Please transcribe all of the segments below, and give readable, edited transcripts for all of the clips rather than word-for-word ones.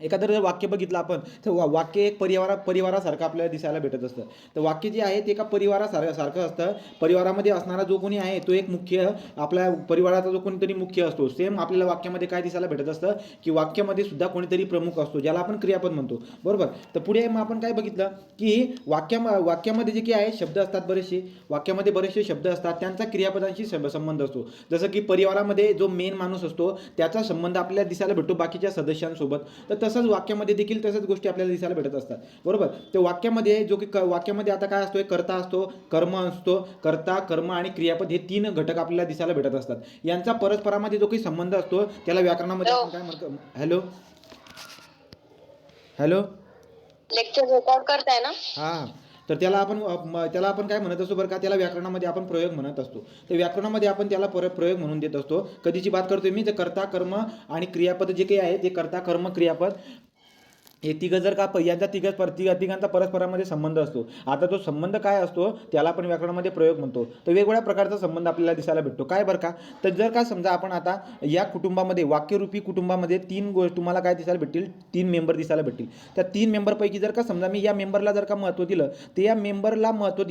एखादं जर वाक्य बघितलं आपण तर वाक्य एक परिवारासारखं आपल्याला दिसायला भेटत असतं. तर वाक्य जे आहे ते एका सारखं असतं. परिवारामध्ये असणारा जो कोणी आहे तो एक मुख्य, आपल्या परिवाराचा जो कोणीतरी मुख्य असतो. सेम आपल्याला वाक्यामध्ये काय दिसायला भेटत असतं की वाक्यामध्ये सुद्धा कोणीतरी प्रमुख असतो, ज्याला आपण क्रियापद म्हणतो, बरोबर. तर पुढे मग आपण काय बघितलं की वाक्यामध्ये जे काही आहे शब्द असतात बरेचसे, वाक्यामध्ये बरेचसे शब्द असतात, त्यांचा क्रियापदांशी संबंध असतो. जसं की परिवारामध्ये जो मेन माणूस असतो त्याचा संबंध आपल्याला दिसायला भेटतो बाकीच्या सदस्यांसोबत. तर तसंच वाक्यामध्ये देखील तसंच गोष्टी आपल्याला दिसायला भेटत असतात, बरोबर. तर वाक्यामध्ये जो की वाक्यामध्ये आता काय असतो, कर्ता असतो, कर्म असतो, कर्ता कर्म आणि क्रियापद हे तीन घटक आपल्याला दिसायला भेटत असतात. यांचा परस्परामध्ये जो काही संबंध असतो त्याला व्याकरणामध्ये आपण काय म्हणतो. हॅलो हॅलो लेक्चर रेकॉर्ड करताय ना? हां. तर त्याला आपण काय म्हणत असतो बरं का, त्याला व्याकरणामध्ये आपण प्रयोग म्हणत असतो. तर व्याकरणामध्ये आपण त्याला प्रयोग म्हणून देत असतो. कधीची बात करतोय मी, तर कर्ता कर्म आणि क्रियापद जे काही आहे ते कर्ता कर्म क्रियापद हे तिघं जर का यांचा तिघांचा परस्परामध्ये संबंध असतो. आता तो संबंध काय असतो त्याला आपण व्याकरणामध्ये प्रयोग म्हणतो. तर वेगवेगळ्या प्रकारचा संबंध आपल्याला दिसायला भेटतो. काय बरं का, तर जर का समजा आपण आता या कुटुंबामध्ये, वाक्यरूपी कुटुंबामध्ये तीन गोष्ट तुम्हाला काय दिसायला भेटतील, तीन मेंबर दिसायला भेटतील. त्या तीन मेंबरपैकी जर का समजा मी या मेंबरला जर का महत्त्व दिलं, तर या मेंबरला महत्त्व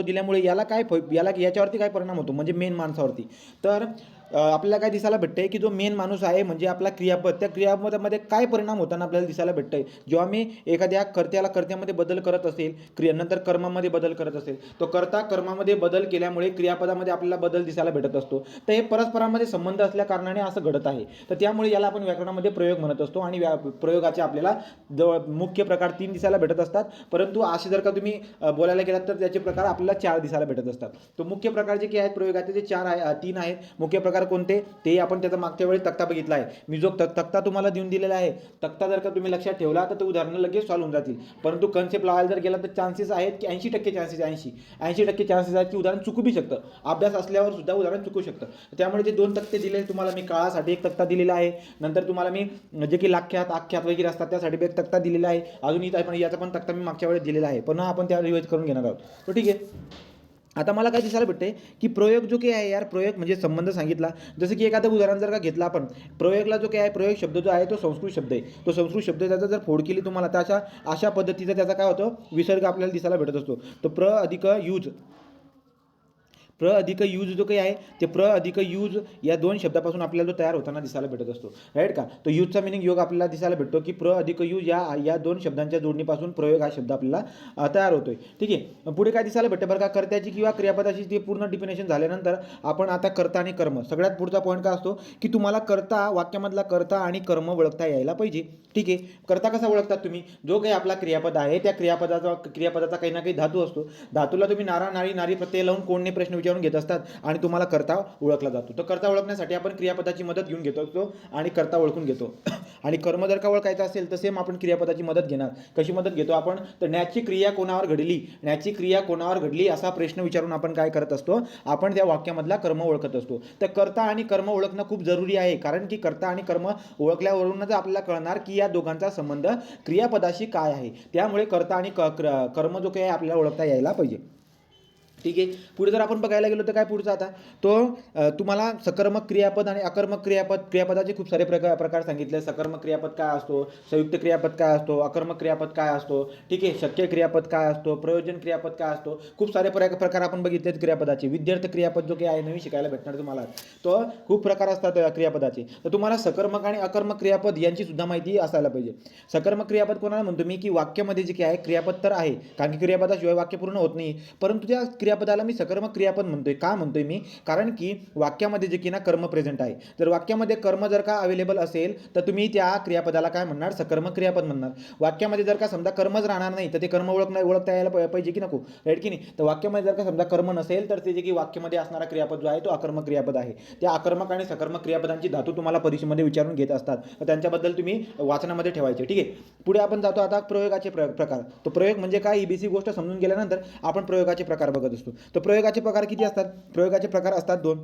दिल्यामुळे याच्यावरती काय परिणाम होतो, म्हणजे मेन माणसावरती. तर आपल्याला काय दिसायला भेटतंय की जो मेन माणूस आहे म्हणजे आपला क्रियापद, त्या क्रियापदामध्ये काय परिणाम होताना आपल्याला दिसायला भेटतंय. जेव्हा मी एखाद्या कर्त्यामध्ये बदल करत असेल, नंतर कर्मामध्ये बदल करत असेल, तो कर्ता कर्मामध्ये बदल केल्यामुळे क्रियापदामध्ये आपल्याला बदल दिसायला भेटत असतो. तर हे परस्परांमध्ये संबंध असल्या कारणाने असं घडत आहे. तर त्यामुळे याला आपण व्याकरणामध्ये प्रयोग म्हणत असतो. आणि प्रयोगाचे आपल्याला मुख्य प्रकार तीन दिसायला भेटत असतात. परंतु असे जर का तुम्ही बोलायला गेलात तर त्याचे प्रकार आपल्याला चार दिसायला भेटत असतात. तो मुख्य प्रकार जे काही आहेत प्रयोगाचे ते तीन आहेत मुख्य प्रकार. कोणते ते आपण त्याचा मागच्या वेळी तक्ता बघितला आहे. मी जो तक्ता तुम्हाला देऊन दिलेला आहे, तक्ता जर का तुम्ही लक्षात ठेवला तर ते उदाहरणं लगेच सॉल्व्ह होऊन जातील. परंतु कन्सेप्ट लावायला जर गेला तर चान्सेस आहेत की 80% चान्सेस, 80% चान्सेस आहेत की उदाहरण चुकू बी शकतं. अभ्यास असल्यावर सुद्धा उदाहरण चुकू शकतं. त्यामुळे जे दोन तक्ते दिले तुम्हाला मी, काळासाठी एक तक्ता दिलेला आहे, नंतर तुम्हाला मी जे की आख्यात वगैरे असतात त्यासाठी एक तक्ता दिलेला आहे, अजून इथं पण याचा पण तक्ता मी मागच्या वेळेस दिलेला आहे. पुन्हा आपण त्या रिवाइज करून घेणार आहोत. तर ठीक आहे. आता मला काय दिसायला भेटते की प्रयोग जो काही आहे यार, प्रयोग म्हणजे संबंध सांगितला. जसं की एखादं उदाहरण जर का घेतलं आपण, प्रयोगला जो काही आहे, प्रयोग शब्द जो आहे तो संस्कृत शब्द आहे. तो संस्कृत शब्द त्याचा जर फोड केली तुम्हाला तर अशा पद्धतीचा त्याचा काय होतं, विसर्ग आपल्याला दिसायला भेटत असतो. तो प्र अधिक यूज जो काही आहे ते प्र अधिक यूज या दोन शब्दापासून आपल्याला जो तयार होताना दिसायला भेटत असतो, राईट का. तो यूजचा मिनिंग योग आपल्याला दिसायला भेटतो की प्र अधिक यूज या दोन शब्दांच्या जोडणीपासून प्रयोग हा शब्द आपल्याला तयार होतोय. ठीक आहे. पुढे काय दिसायला भेटतं बरं का, कर्त्याची किंवा क्रियापदाची ते पूर्ण डिफिनेशन झाल्यानंतर आपण आता कर्ता आणि कर्म, सगळ्यात पुढचा पॉईंट काय असतो की तुम्हाला वाक्यामधला कर्ता आणि कर्म ओळखता यायला पाहिजे. ठीक आहे. कर्ता कसा ओळखतात तुम्ही, जो काही आपला क्रियापद आहे त्या क्रियापदाचा काही ना काही धातू असतो. धातूला तुम्ही नारा नारी नारी प्रत्यय लावून कोणने प्रश्न विचारून घेत असतात आणि तुम्हाला कर्ता ओळखला जातो. तर कर्ता ओळखण्यासाठी आपण क्रियापदाची मदत घेऊन घेतो असतो आणि कर्ता ओळखून घेतो. आणि कर्म जर का ओळखायचं असेल तर सेम आपण क्रियापदाची मदत घेणार. कशी मदत घेतो आपण, तर न्याची क्रिया कोणावर घडली असा प्रश्न विचारून आपण काय करत असतो, आपण त्या वाक्यामधला कर्म ओळखत असतो. तर कर्ता आणि कर्म ओळखणं खूप जरुरी आहे, कारण की कर्ता आणि कर्म ओळखल्यावरूनच आपल्याला कळणार की या दोघांचा संबंध क्रियापदाशी काय आहे. त्यामुळे कर्ता आणि कर्म जो काही आपल्याला ओळखता यायला पाहिजे. ठीक आहे. पुढे जर आपण बघायला गेलो तर काय पुढचं आता, तो तुम्हाला सकर्मक क्रियापद आणि अकर्मक क्रियापदाचे खूप सारे प्रकार सांगितले. सकर्मक क्रियापद काय असतो, संयुक्त क्रियापद काय असतो, अकर्मक क्रियापद काय असतो, ठीक आहे, शक्य क्रियापद काय असतो, प्रयोजन क्रियापद काय असतो, खूप सारे प्रकार आपण बघितलेत क्रियापदाचे. विद्यार्थी क्रियापद जो काही आहे नवीन शिकायला भेटणार तुम्हाला, तो खूप प्रकार असतात क्रियापदाचे. तर तुम्हाला सकर्मक आणि अकर्मक क्रियापद यांची सुद्धा माहिती असायला पाहिजे. सकर्मक क्रियापद कोणाला म्हणतो मी, की वाक्यामध्ये जे काही आहे क्रियापद तर आहे, कारण की क्रियापदाशिवाय वाक्य पूर्ण होत नाही, परंतु त्या क्रियापदाला मी सकर्मक क्रियापद म्हणतोय. का म्हणतोय मी, कारण की वाक्यामध्ये जे की ना कर्म प्रेझेंट आहे. जर वाक्यामध्ये कर्म जर का अवेलेबल असेल तर तुम्ही त्या क्रियापदाला काय म्हणणार, सकर्मक क्रियापद म्हणणार. वाक्यामध्ये जर का समजा कर्मच राहणार नाही तर ते कर्म ओळखता यायला पाहिजे की नको, राईट की नाही. तर वाक्यामध्ये जर का समजा कर्म नसेल तर ते जे की वाक्यामध्ये असणारा क्रियापद जो आहे तो अकर्मक क्रियापद आहे. त्या अकर्मक आणि सकर्मक क्रियापदांची धातू तुम्हाला परीक्षेमध्ये विचारून घेत असतात, तर त्यांच्याबद्दल तुम्ही वाचनामध्ये ठेवायचे. ठीक आहे. पुढे आपण जातो आता प्रयोगाचे प्रकार. तो प्रयोग म्हणजे काय ही बेसिक गोष्ट समजून गेल्यानंतर आपण प्रयोगाचे प्रकार बघत असतो. तर प्रयोगाचे प्रकार किती असतात, प्रयोगाचे प्रकार असतात दोन.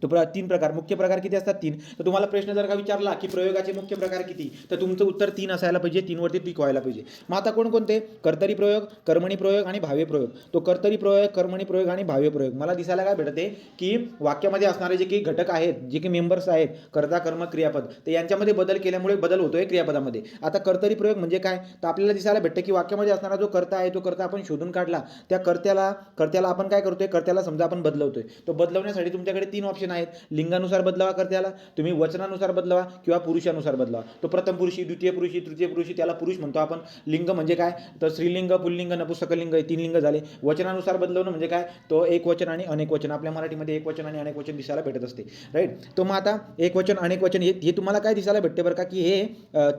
तो तीन प्रकार, मुख्य प्रकार किती असतात? 3. तर तुम्हाला प्रश्न जर का विचारला की प्रयोगाचे मुख्य प्रकार किती, तर तुमचं उत्तर 3 असायला पाहिजे, 3वरती टिक व्हायला पाहिजे. मग आता कोणकोणते? कर्तरी प्रयोग, कर्मणी प्रयोग आणि भाव्य प्रयोग. तो कर्तरी प्रयोग, कर्मणी प्रयोग आणि भाव्य प्रयोग मला दिसायला काय भेटते की वाक्यामध्ये असणारे जे काही घटक आहेत, जे काही मेंबर्स आहेत, कर्ता कर्म क्रियापद, तर यांच्यामध्ये बदल केल्यामुळे बदल होतोय क्रियापदामध्ये. आता कर्तरी प्रयोग म्हणजे काय? तर आपल्याला दिसायला भेटतं की वाक्यामध्ये असणारा जो कर्ता आहे, तो कर्ता आपण शोधून काढला, त्या कर्त्याला आपण काय करतोय? कर्त्याला समजा आपण बदलवतोय. तो बदलवण्यासाठी तुमच्याकडे 3 ऑप्शन आहेत. लिंगानुसार बदलावा कर्त्याला, तुम्ही वचनानुसार बदलावा किंवा पुरुषानुसार बदलावा. तो प्रथम पुरुषी, द्वितीय पुरुषी, तृतीय पुरुषी, त्याला पुरुष म्हणतो आपण. लिंग म्हणजे काय? तर स्त्रीलिंग, पुल्लिंग, नपुंसकलिंग हे 3 लिंग झाले. वचनानुसार बदलवणं म्हणजे काय? तो एक वचन आणि अनेक वचन. आपल्या मराठीमध्ये एक वचन आणि अनेक वचन दिसायला भेटत असते, राईट. तो मग आता एक वचन अनेक वचन हे तुम्हाला काय दिसायला भेटते बरं का, की हे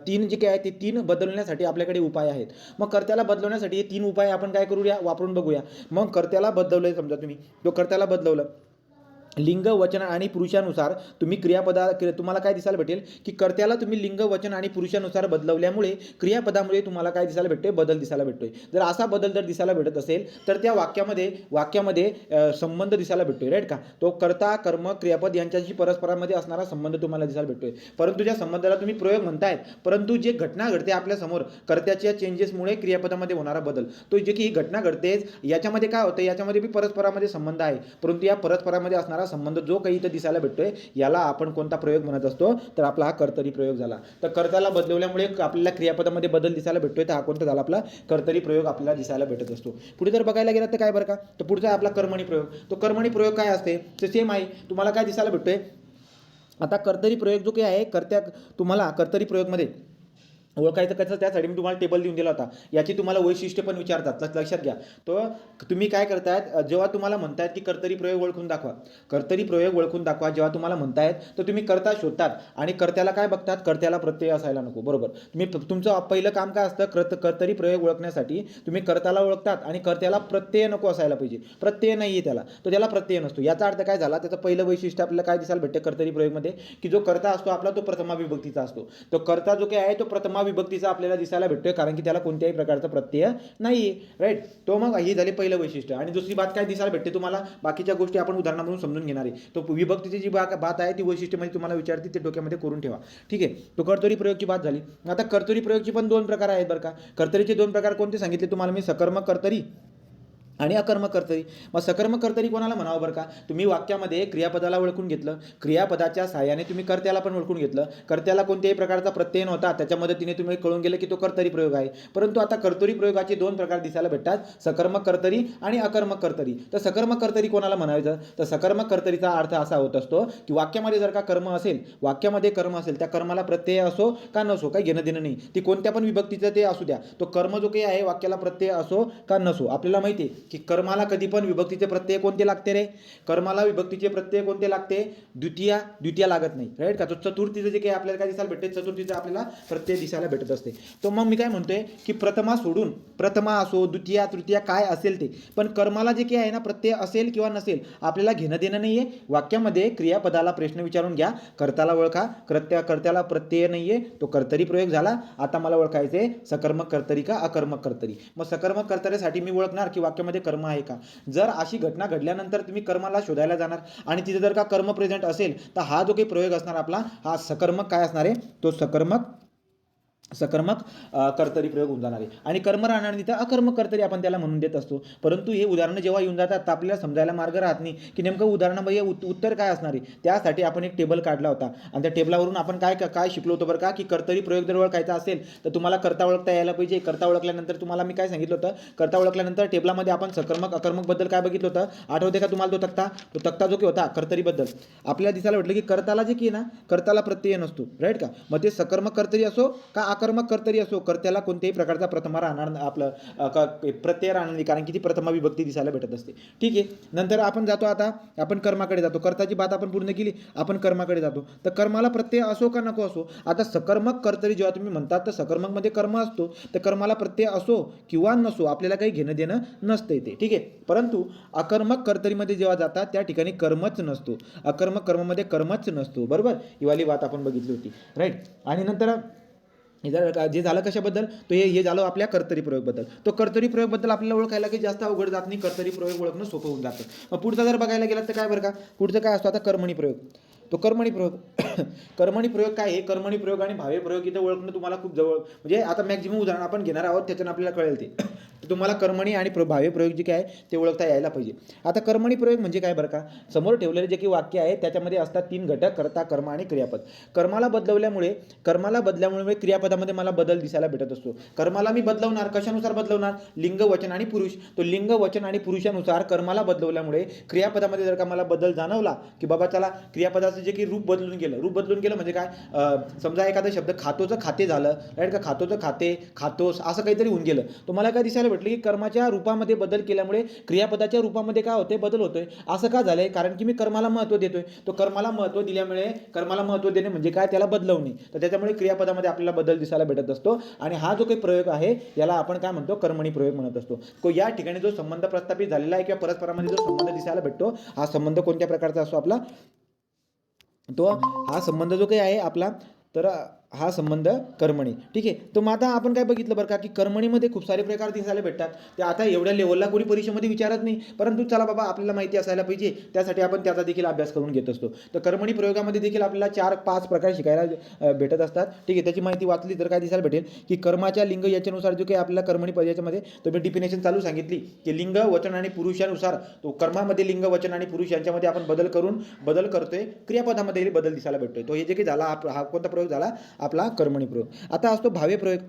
3 जे काय आहे ते 3 बदलण्यासाठी आपल्याकडे उपाय आहेत. मग कर्त्याला बदलवण्यासाठी हे 3 उपाय आपण काय करूया? वापरून बघूया. मग कर्त्याला बदलवलंय, समजा तुम्ही तो कर्त्याला बदलवलं लिंग, वचन आणि पुरुषानुसार, तुम्ही तुम्हाला काय दिसायला भेटेल की कर्त्याला तुम्ही लिंग, वचन आणि पुरुषानुसार बदलवल्यामुळे क्रियापदामुळे तुम्हाला काय दिसायला भेटते? बदल दिसायला भेटतोय. जर असा बदल जर दिसायला भेटत असेल तर त्या वाक्यामध्ये संबंध दिसायला भेटतोय, राईट का? तो कर्ता कर्म क्रियापद यांच्याशी परस्परांमध्ये असणारा संबंध तुम्हाला दिसायला भेटतोय. परंतु ज्या संबंधाला तुम्ही प्रयोग म्हणतायत, परंतु जे घटना घडते आपल्या समोर कर्त्याच्या चेंजेसमुळे क्रियापदामध्ये होणारा बदल, तो जे की ही घटना घडते याच्यामध्ये काय होतं? याच्यामध्ये बी परस्परामध्ये संबंध आहे, परंतु या परस्परामध्ये असणारा संबंध जो काही इथं दिसायला भेटतोय याला आपण कोणता प्रयोग म्हणत असतो? तर आपला हा कर्तरी प्रयोग झाला. तर कर्त्याला बदलवल्यामुळे आपल्याला क्रियापदामध्ये बदल दिसायला भेटतोय, तर हा कोणता झाला? आपला कर्तरी प्रयोग आपल्याला दिसायला भेटत असतो. पुढे जर बघायला गेला तर काय बरं का, तर पुढचा आहे आपला कर्मणी प्रयोग. तो कर्मणी प्रयोग काय असते? तर सेम आहे. तुम्हाला काय दिसायला भेटतोय? आता कर्तरी प्रयोग जो काही आहे, तुम्हाला कर्तरी प्रयोगमध्ये ओळखायचं कसं? त्यासाठी मी तुम्हाला टेबल देऊन दिला होता. याची तुम्हाला वैशिष्ट्य पण विचारतात, लक्षात घ्या. तो तुम्ही काय करतायत, जेव्हा तुम्हाला म्हणतायत की कर्तरी प्रयोग ओळखून दाखवा, कर्तरी प्रयोग ओळखून दाखवा जेव्हा तुम्हाला म्हणतायत, तर तुम्ही कर्ता शोधतात आणि कर्त्याला काय बघतात? कर्त्याला प्रत्यय असायला नको, बरोबर. तुमचं पहिलं काम काय असतं? कर्तरी प्रयोग ओळखण्यासाठी तुम्ही कर्त्याला ओळखतात आणि कर्त्याला प्रत्यय नको असायला पाहिजे. प्रत्यय नाही आहे त्याला, तो त्याला प्रत्यय नसतो. याचा अर्थ काय झाला? त्याचं पहिलं वैशिष्ट्य आपल्याला काय दिसायला भेटतं कर्तरी प्रयोगमध्ये? की जो कर्ता असतो आपला तो प्रथमा विभक्तीचा असतो. तो कर्ता जो काही आहे तो प्रथमा विभक्तीचा आपल्याला दिसायला भेटतोय, कारण की त्याला कोणत्याही प्रकारचा प्रत्यय नाही, राईट. तो मग ही झाली पहिलं वैशिष्ट्य. आणि दुसरी बात काय दिसायला भेटते तुम्हाला? बाकीच्या गोष्टी आपण उदाहरणामधून समजून घेणार आहे. तो विभक्तीची जी बात आहे ती वैशिष्ट्य म्हणजे तुम्हाला विचारते, ते डोक्यामध्ये करून ठेवा, ठीक आहे. तो कर्तरी प्रयोगची बात झाली. आता कर्तरी प्रयोगची पण 2 प्रकार आहेत बरं का. कर्तरीचे 2 प्रकार कोणते सांगितले तुम्हाला मी? सकर्मक कर्तरी आणि अकर्मक कर्तरी. मग सकर्मक कर्तरी कोणाला म्हणावं बरं का? तुम्ही वाक्यामध्ये क्रियापदाला ओळखून घेतलं, क्रियापदाच्या सहाय्याने तुम्ही कर्त्याला पण ओळखून घेतलं, कर्त्याला कोणत्याही प्रकारचा प्रत्यय नव्हता, त्याच्या मदतीने तुम्ही कळून गेलं की तो कर्तरी प्रयोग आहे. परंतु आता कर्तरी प्रयोगाचे 2 प्रकार दिसायला भेटतात, सकर्मक कर्तरी आणि अकर्मक कर्तरी. तर सकर्मक कर्तरी कोणाला म्हणायचं? तर सकर्मक कर्तरीचा अर्थ असा होत असतो की वाक्यामध्ये जर का कर्म असेल, त्या कर्माला प्रत्यय असो का नसो, काही घेणं देणं नाही, ती कोणत्या पण विभक्तीचं ते असू द्या, तो कर्म जो काही आहे वाक्याला प्रत्यय असो का नसो. आपल्याला माहिती आहे की कर्माला कधी पण विभक्तीचे प्रत्यय कोणते लागते रे? कर्माला विभक्तीचे प्रत्यय कोणते लागते? द्वितीय लागत नाही, राईट का? तो चतुर्थीचं जे काही आपल्याला काय दिसायला भेटते? चतुर्थीचं आपल्याला प्रत्यय दिसायला भेटत असते. तो मग मी काय म्हणतोय की प्रथमा सोडून, प्रथमा असो, द्वितीय, तृतीय काय असेल ते, पण कर्माला जे काही आहे ना प्रत्यय असेल किंवा नसेल आपल्याला घेणं देणं नाहीये. वाक्यामध्ये क्रियापदाला प्रश्न विचारून घ्या, कर्त्याला ओळखा, कर्त्याला प्रत्यय नाहीये, तो कर्तरी प्रयोग झाला. आता मला ओळखायचे सकर्मक कर्तरी का अकर्मक कर्तरी. मग सकर्मक कर्तरीसाठी मी ओळखणार की वाक्यामध्ये कर्म आहे का? जर अशी घटना घडल्यानंतर तुम्ही कर्माला शोधायला जाणार आणि तिथे जर का कर्म प्रेझेंट असेल तर हा जो काही प्रयोग असणार आपला, हा सकर्मक काय असणार आहे? तो सकर्मक कर्तरी प्रयोग होऊन जाणार आहे. आणि कर्म राहणार तिथं अकर्मक कर्तरी आपण त्याला म्हणून देत असतो. परंतु हे उदाहरणं जेव्हा येऊन जातात तर आपल्याला समजायला मार्ग राहत नाही की नेमकं उदाहरणामध्ये उत्तर काय असणार आहे. त्यासाठी आपण एक टेबल काढला होता आणि त्या टेबलावरून आपण काय शिकलो होतो बरं का, की कर्तरी प्रयोग जर ओळखायचा असेल तर तुम्हाला कर्ता ओळखता यायला पाहिजे. कर्ता ओळखल्यानंतर तुम्हाला मी काय सांगितलं होतं? कर्ता ओळखल्यानंतर टेबलामध्ये आपण सकर्मक अकर्मक बद्दल काय बघितलं होतं? आठवते का तुम्हाला तो तक्ता जो की होता कर्तरीबद्दल? आपल्याला दिसायला भेटलं की कर्ताला जे की ना, कर्ताला प्रत्यय नसतो, राईट का? मग ते सकर्मक कर्तरी असो का अकर्मक कर्तरी असो, कर्त्याला कोणत्याही प्रकारचा प्रथमा राहणार, आपलं प्रत्यय राहणार नाही, कारण की ती प्रथमा विभक्ती दिसायला भेटत असते, ठीक आहे. नंतर आपण जातो, आता आपण कर्माकडे जातो. कर्ताची बात आपण पूर्ण केली, आपण कर्माकडे जातो. तर कर्माला प्रत्यय असो का नको असो, आता सकर्मक कर्तरी जेव्हा तुम्ही म्हणतात तर सकर्मकमध्ये कर्म असतो, तर कर्माला प्रत्यय असो किंवा नसो आपल्याला काही घेणं देणं नसतं ते, ठीक आहे. परंतु अकर्मक कर्तरीमध्ये जेव्हा जातात त्या ठिकाणी कर्मच नसतो, अकर्मक कर्मामध्ये कर्मच नसतो, बरोबर. ही वाली बात आपण बघितली होती, राईट. आणि नंतर जे झालं कशाबद्दल, तो हे झालं आपल्या कर्तरी प्रयोगबद्दल. तो कर्तरी प्रयोगबद्दल आपल्याला ओळखायला काही जास्त अवघड जात नाही, कर्तरी प्रयोग ओळखणं सोपं होऊन जातं. मग पुढचा जर बघायला गेलात तर काय बरं का, पुढचं काय असतो आता कर्मणी प्रयोग. तो कर्मणी प्रयोग कर्मणी प्रयोग काय आहे, कर्मणी प्रयोग आणि भावे प्रयोग इथं ओळखणं तुम्हाला खूप जवळ, म्हणजे आता मॅक्झिमम उदाहरण आपण घेणार आहोत त्याच्यानं आपल्याला कळेल ते. तुम्हाला कर्मणी आणि भावे प्रयोग जे काय आहे ते ओळखता यायला पाहिजे. आता कर्मणी प्रयोग म्हणजे काय बरं का, समोर ठेवलेले जे काही वाक्य आहे त्याच्यामध्ये असतात 3 घटक, कर्ता, कर्म आणि क्रियापद. कर्माला बदलल्यामुळे क्रियापदामध्ये मला बदल दिसायला भेटत असतो. कर्माला मी बदलवणार, कशानुसार बदलवणार, लिंग, वचन आणि पुरुष. तो लिंग, वचन आणि पुरुषानुसार कर्माला बदलवल्यामुळे क्रियापदामध्ये जर का मला बदल जाणवला की बाबा चला क्रियापदाचं जे की रूप बदलून गेलं म्हणजे काय, समजा एखादा शब्द खातोचं खाते झालं, राईट का, खातोचं खाते, खातोस असं काहीतरी होऊन गेलं, तो मला काय दिसायला भेटलं की कर्माच्या रूपामध्ये बदल केल्यामुळे क्रियापदाच्या रूपामध्ये काय होते, बदल होतोय. असं का झालंय, कारण की मी कर्माला महत्त्व देतोय. तो कर्माला महत्त्व दिल्यामुळे, कर्माला महत्त्व देणे म्हणजे काय, त्याला बदलवणे, तर त्याच्यामुळे क्रियापदामध्ये आपल्याला बदल दिसायला भेटत असतो. आणि हा जो काही प्रयोग आहे याला आपण काय म्हणतो, कर्मणी प्रयोग म्हणत असतो. तो या ठिकाणी जो संबंध प्रस्थापित झालेला आहे किंवा परस्परांमध्ये जो संबंध दिसायला भेटतो, हा संबंध कोणत्या प्रकारचा असतो आपला, तो हा संबंध जो काही आहे आपला, तर हा संबंध कर्मणी. ठीक आहे. तर मग आता आपण काय बघितलं बरं का, की कर्मणीमध्ये खूप सारे प्रकार दिसायला भेटतात. ते आता एवढ्या लेवलला कोणी परीक्षेमध्ये विचारत नाही, परंतु चला बाबा आपल्याला माहिती असायला पाहिजे, त्यासाठी आपण त्याचा देखील अभ्यास करून घेत असतो. तर कर्मणी प्रयोगामध्ये देखील आपल्याला 4-5 प्रकार शिकायला भेटत असतात. ठीक आहे. त्याची माहिती वाचली तर काय दिसायला भेटेल, की कर्माच्या लिंग याच्यानुसार जो काही आपल्याला कर्मणी याच्यामध्ये तुम्ही डिफिनेशन चालू सांगितली की लिंग, वचन आणि पुरुषानुसार, तो कर्मामध्ये लिंग, वचन आणि पुरुष यांच्यामध्ये आपण बदल करतोय, क्रियापदामध्ये बदल दिसायला भेटतोय. तो हे जे काही झाला, हा कोणता प्रयोग झाला आपला, कर्मणी प्रयोग. आता असतो भावे प्रयोग.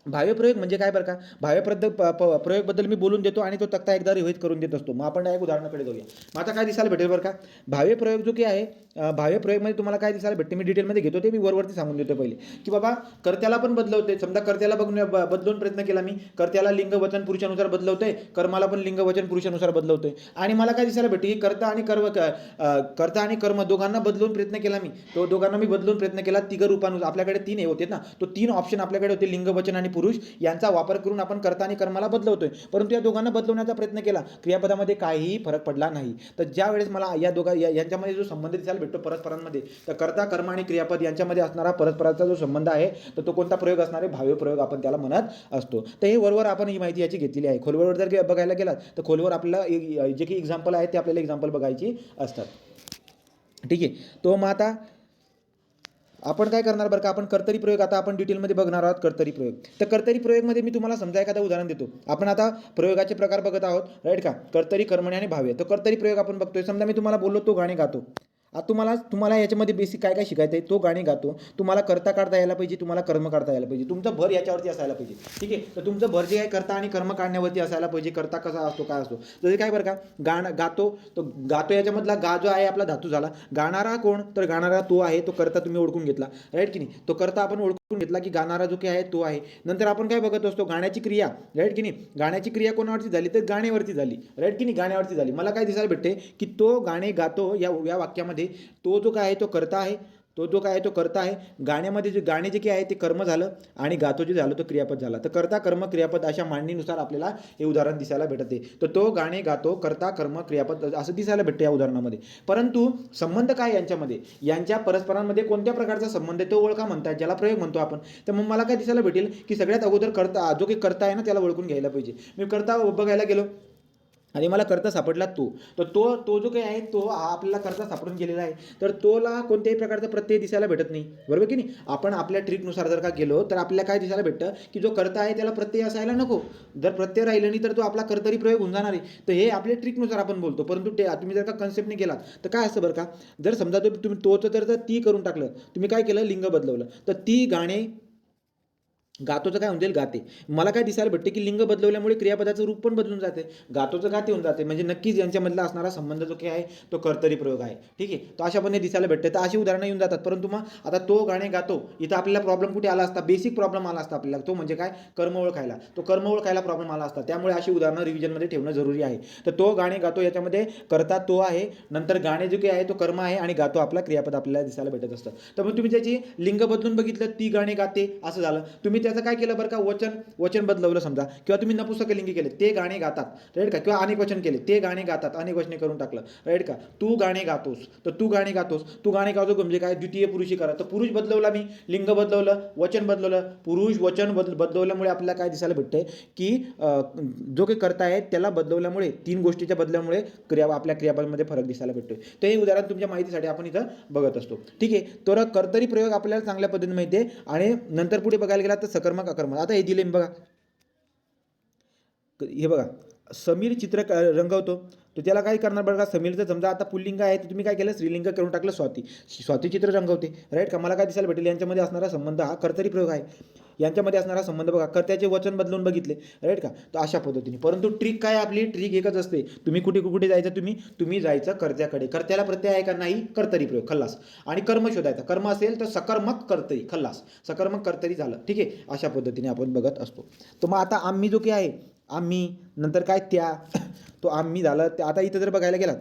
भावे प्रयोग म्हणजे काय बरं का, भावे प्रयोगबद्दल मी बोलून देतो आणि तो तक्ता एकदा रिव्हाइज करून देत असतो. मग आपण एक उदाहरणाकडे जाऊया. मग आता काय दिसायला भेटेल बरं का, भावे प्रयोग जो काही आहे, भावे प्रयोगमध्ये तुम्हाला काय दिसायला भेटते, मी डिटेलमध्ये घेतो ते मी वरवरती सांगून देतो पहिले, की बाबा कर्त्याला पण बदलवते. समजा कर्त्याला बदलून प्रयत्न केला मी, कर्त्याला लिंग, वचन, पुरुषानुसार बदलवतोय, कर्माला पण लिंग, वचन, पुरुषानुसार बदलवतोय. आणि मला काय दिसायला भेटते, की कर्ता आणि कर्म दोघांना बदलून प्रयत्न केला मी, तो दोघांना मी बदलून प्रयत्न केला तिघ रूपानुसार. आपल्याकडे 3 हे होते ना, तो 3 ऑप्शन आपल्याकडे होते, लिंग, वचन आणि पुरुष यांचा वापर करून आपण कर्ता आणि कर्माला बदलवतोय. परंतु या दोघांना बदलवण्याचा प्रयत्न केला, क्रियापदामध्ये काहीही फरक पडला नाही. तर ज्या वेळेस मला यांच्यामध्ये जो संबंध दिसायला भेटतो परस्परांमध्ये, तर कर्ता, कर्म आणि क्रियापद यांच्यामध्ये असणारा परस्पराचा जो संबंध आहे, तर तो कोणता प्रयोग असणार आहे, भावे प्रयोग आपण त्याला म्हणत असतो. तर हे वरवर आपण ही माहिती याची घेतलेली आहे. खोलवर जर बघायला गेलात तर खोलवर आपल्याला जे काही एक्झाम्पल आहे ते आपल्याला एक्झाम्पल बघायची असतात. ठीक आहे. तो मग आता आपण काय करणार बरं का, आपण कर्तरी प्रयोग आता आपण डिटेलमध्ये बघणार आहोत. कर्तरी प्रयोग, तर कर्तरी प्रयोगमध्ये मी तुम्हाला समजा एखादं उदाहरण देतो. आपण आता प्रयोगाचे प्रकार बघत आहोत, राईट का, कर्तरी, कर्मणी आणि भावे. तर कर्तरी प्रयोग आपण बघतोय. समजा मी तुम्हाला बोललो तो गाणे गातो. आता तुम्हाला याच्यामध्ये बेसिक काय शिकायचं आहे, तो गाणे गातो, तुम्हाला कर्ता काढता यायला पाहिजे, तुम्हाला कर्म काढता यायला पाहिजे, तुमचं भर याच्यावरती असायला पाहिजे. ठीक आहे. तर तुमचं भर जे आहे कर्ता आणि कर्म काढण्यावरती असायला पाहिजे. कर्ता कसा असतो, काय असतो, जसे काय बरं का, गातो, तो गातो याच्यामधला गा जो आहे आपला धातू झाला. गाणारा कोण, तर गाणारा तो आहे, तो कर्ता तुम्ही ओळखून घेतला, राईट की नाही. तो कर्ता आपण ओळखून घेतला की गाणारा जो काही आहे तो आहे. नंतर आपण काय बघत असतो, गाण्याची क्रिया, राईट की नाही. गाण्याची क्रिया कोणावरती झाली, तर गाण्यावरती झाली, राईट की नाही, गाण्यावरती झाली. मला काय दिसायला भेटते, की तो गाणे गातो या वाक्यामध्ये तो जो काय आहे तो कर्ता आहे, तो जो काय आहे तो कर्ता आहे. गाण्यामध्ये जे गाणे जे काही आहे ते कर्म झालं आणि गातो जे झालं तो क्रियापद झाला. तर कर्ता, कर्म, क्रियापद अशा मांडणीनुसार आपल्याला हे उदाहरण दिसायला भेटते. तर तो गाणे गातो, कर्ता, कर्म, क्रियापद असं दिसायला भेटतं या उदाहरणामध्ये. परंतु संबंध काय यांच्यामध्ये, यांच्या परस्परांमध्ये कोणत्या प्रकारचा संबंध आहे तो ओळखा म्हणतात, ज्याला प्रयोग म्हणतो आपण. तर मग मला काय दिसायला भेटेल, की सगळ्यात अगोदर कर्ता, जो काही कर्ता आहे ना त्याला ओळखून घ्यायला पाहिजे. मी कर्ता बघायला गेलो आणि मला कर्ता सापडला तर तो जो काही आहे तो हा आपल्याला कर्ता सापडून गेलेला आहे. तर तोला कोणत्याही प्रकारचा प्रत्यय दिसायला भेटत नाही, बरोबर की नाही. आपण आपल्या ट्रिकनुसार जर का गेलो तर आपल्याला काय दिसायला भेटतं, की जो कर्ता आहे त्याला प्रत्यय असायला नको. जर प्रत्यय राहिलं नाही तर तो आपला कर्तरी प्रयोग होऊन जाणार आहे. तर हे आपल्या ट्रिकनुसार आपण बोलतो. परंतु तुम्ही जर का कन्सेप्टने गेलात तर काय असतं बरं का, जर समजा तुम्ही तोचं जर ती करून टाकलं, तुम्ही काय केलं, लिंग बदलवलं, तर ती गाणे गातोचं काय होऊन जाईल, गाते. मला काय दिसायला भेटते, की लिंग बदलवल्यामुळे क्रियापदाचं रूप पण बदलून जाते, गातोचं गाते होऊन जाते. म्हणजे नक्कीच यांच्यामधला असणारा संबंध जो काही आहे तो कर्तरी प्रयोग आहे. ठीक आहे. तो अशा पद्धतीने दिसायला भेटते. तर अशी उदाहरणं येऊन जातात. परंतु मग आता तो गाणे गातो, इथं आपल्याला प्रॉब्लेम कुठे आला असता, बेसिक प्रॉब्लेम आला असता आपल्याला, तो म्हणजे काय, कर्म ओळखायला. तो कर्म ओळखायला प्रॉब्लेम आला असता. त्यामुळे अशी उदाहरणं रिव्हिजनमध्ये ठेवणं जरुरी आहे. तर तो गाणे गातो याच्यामध्ये कर्ता तो आहे, नंतर गाणे जो काही आहे तो कर्म आहे आणि गातो आपला क्रियापद आपल्याला दिसायला भेटत असतं. तर मग तुम्ही त्याची लिंग बदलून बघितलं, ती गाणे गाते असं झालं. तुम्ही त्याचं काय केलं बरं का, वचन बदलवलं समजा, किंवा तुम्ही नपुंसकलिंगी केले, ते गाणे गातात, राईट का, किंवा अनेक वचन केले, ते गाणे गातात, अनेक वचने करून टाकलं, राईट का. तू गाणे गातोस, तर तू गाणे गातोस, तू गाणे गातो म्हणजे काय, द्वितीय पुरुषी करा, तर पुरुष बदलवला मी, लिंग बदलवलं, वचन बदलवलं, पुरुष वचन बदलवल्यामुळे आपल्याला काय दिसायला भेटतंय की जो काही करता आहे त्याला बदलवल्यामुळे, तीन गोष्टीच्या बदलल्यामुळे आपल्या क्रियापदामध्ये फरक दिसायला भेटतोय. तर हे उदाहरण तुमच्या माहितीसाठी आपण इथं बघत असतो. ठीक आहे. तर कर्तरी प्रयोग आपल्याला चांगल्या पद्धतीने माहिती आहे. आणि नंतर पुढे बघायला गेला तर सकर्मक अकर्मक. आता हे दिले बघा, हे बघा, समीर चित्र रंगवतो, तर त्याला काय करणार बघा, समीरचं समजा आता पुल्लिंग आहे, तर तुम्ही काय केलं, स्त्रीलिंग करून टाकलं स्वाती चित्र रंगवते, राईट का. मला काय दिसायला भेटेल, यांच्यामध्ये असणारा संबंध हा कर्तरी प्रयोग आहे. यांच्यामध्ये असणारा संबंध बघा, कर्त्याचे वचन बदलून बघितले, राईट का. तर अशा पद्धतीने, परंतु ट्रिक काय आपली, ट्रिक एकच असते, तुम्ही कुठे जायचं, तुम्ही जायचं कर्त्याकडे. कर्त्याला प्रत्यय आहे का, नाही, कर्तरी प्रयोग, खल्लास. आणि कर्म शोधायचा, कर्म असेल तर सकर्मक कर्तरी, खल्लास, सकर्मक कर्तरी झालं. ठीक आहे. अशा पद्धतीने आपण बघत असतो. तर मग आता आम्ही जो काही आहे, आम्ही, नंतर काय त्या, तो आम्ही झालं. आता इथं जर बघायला गेलात,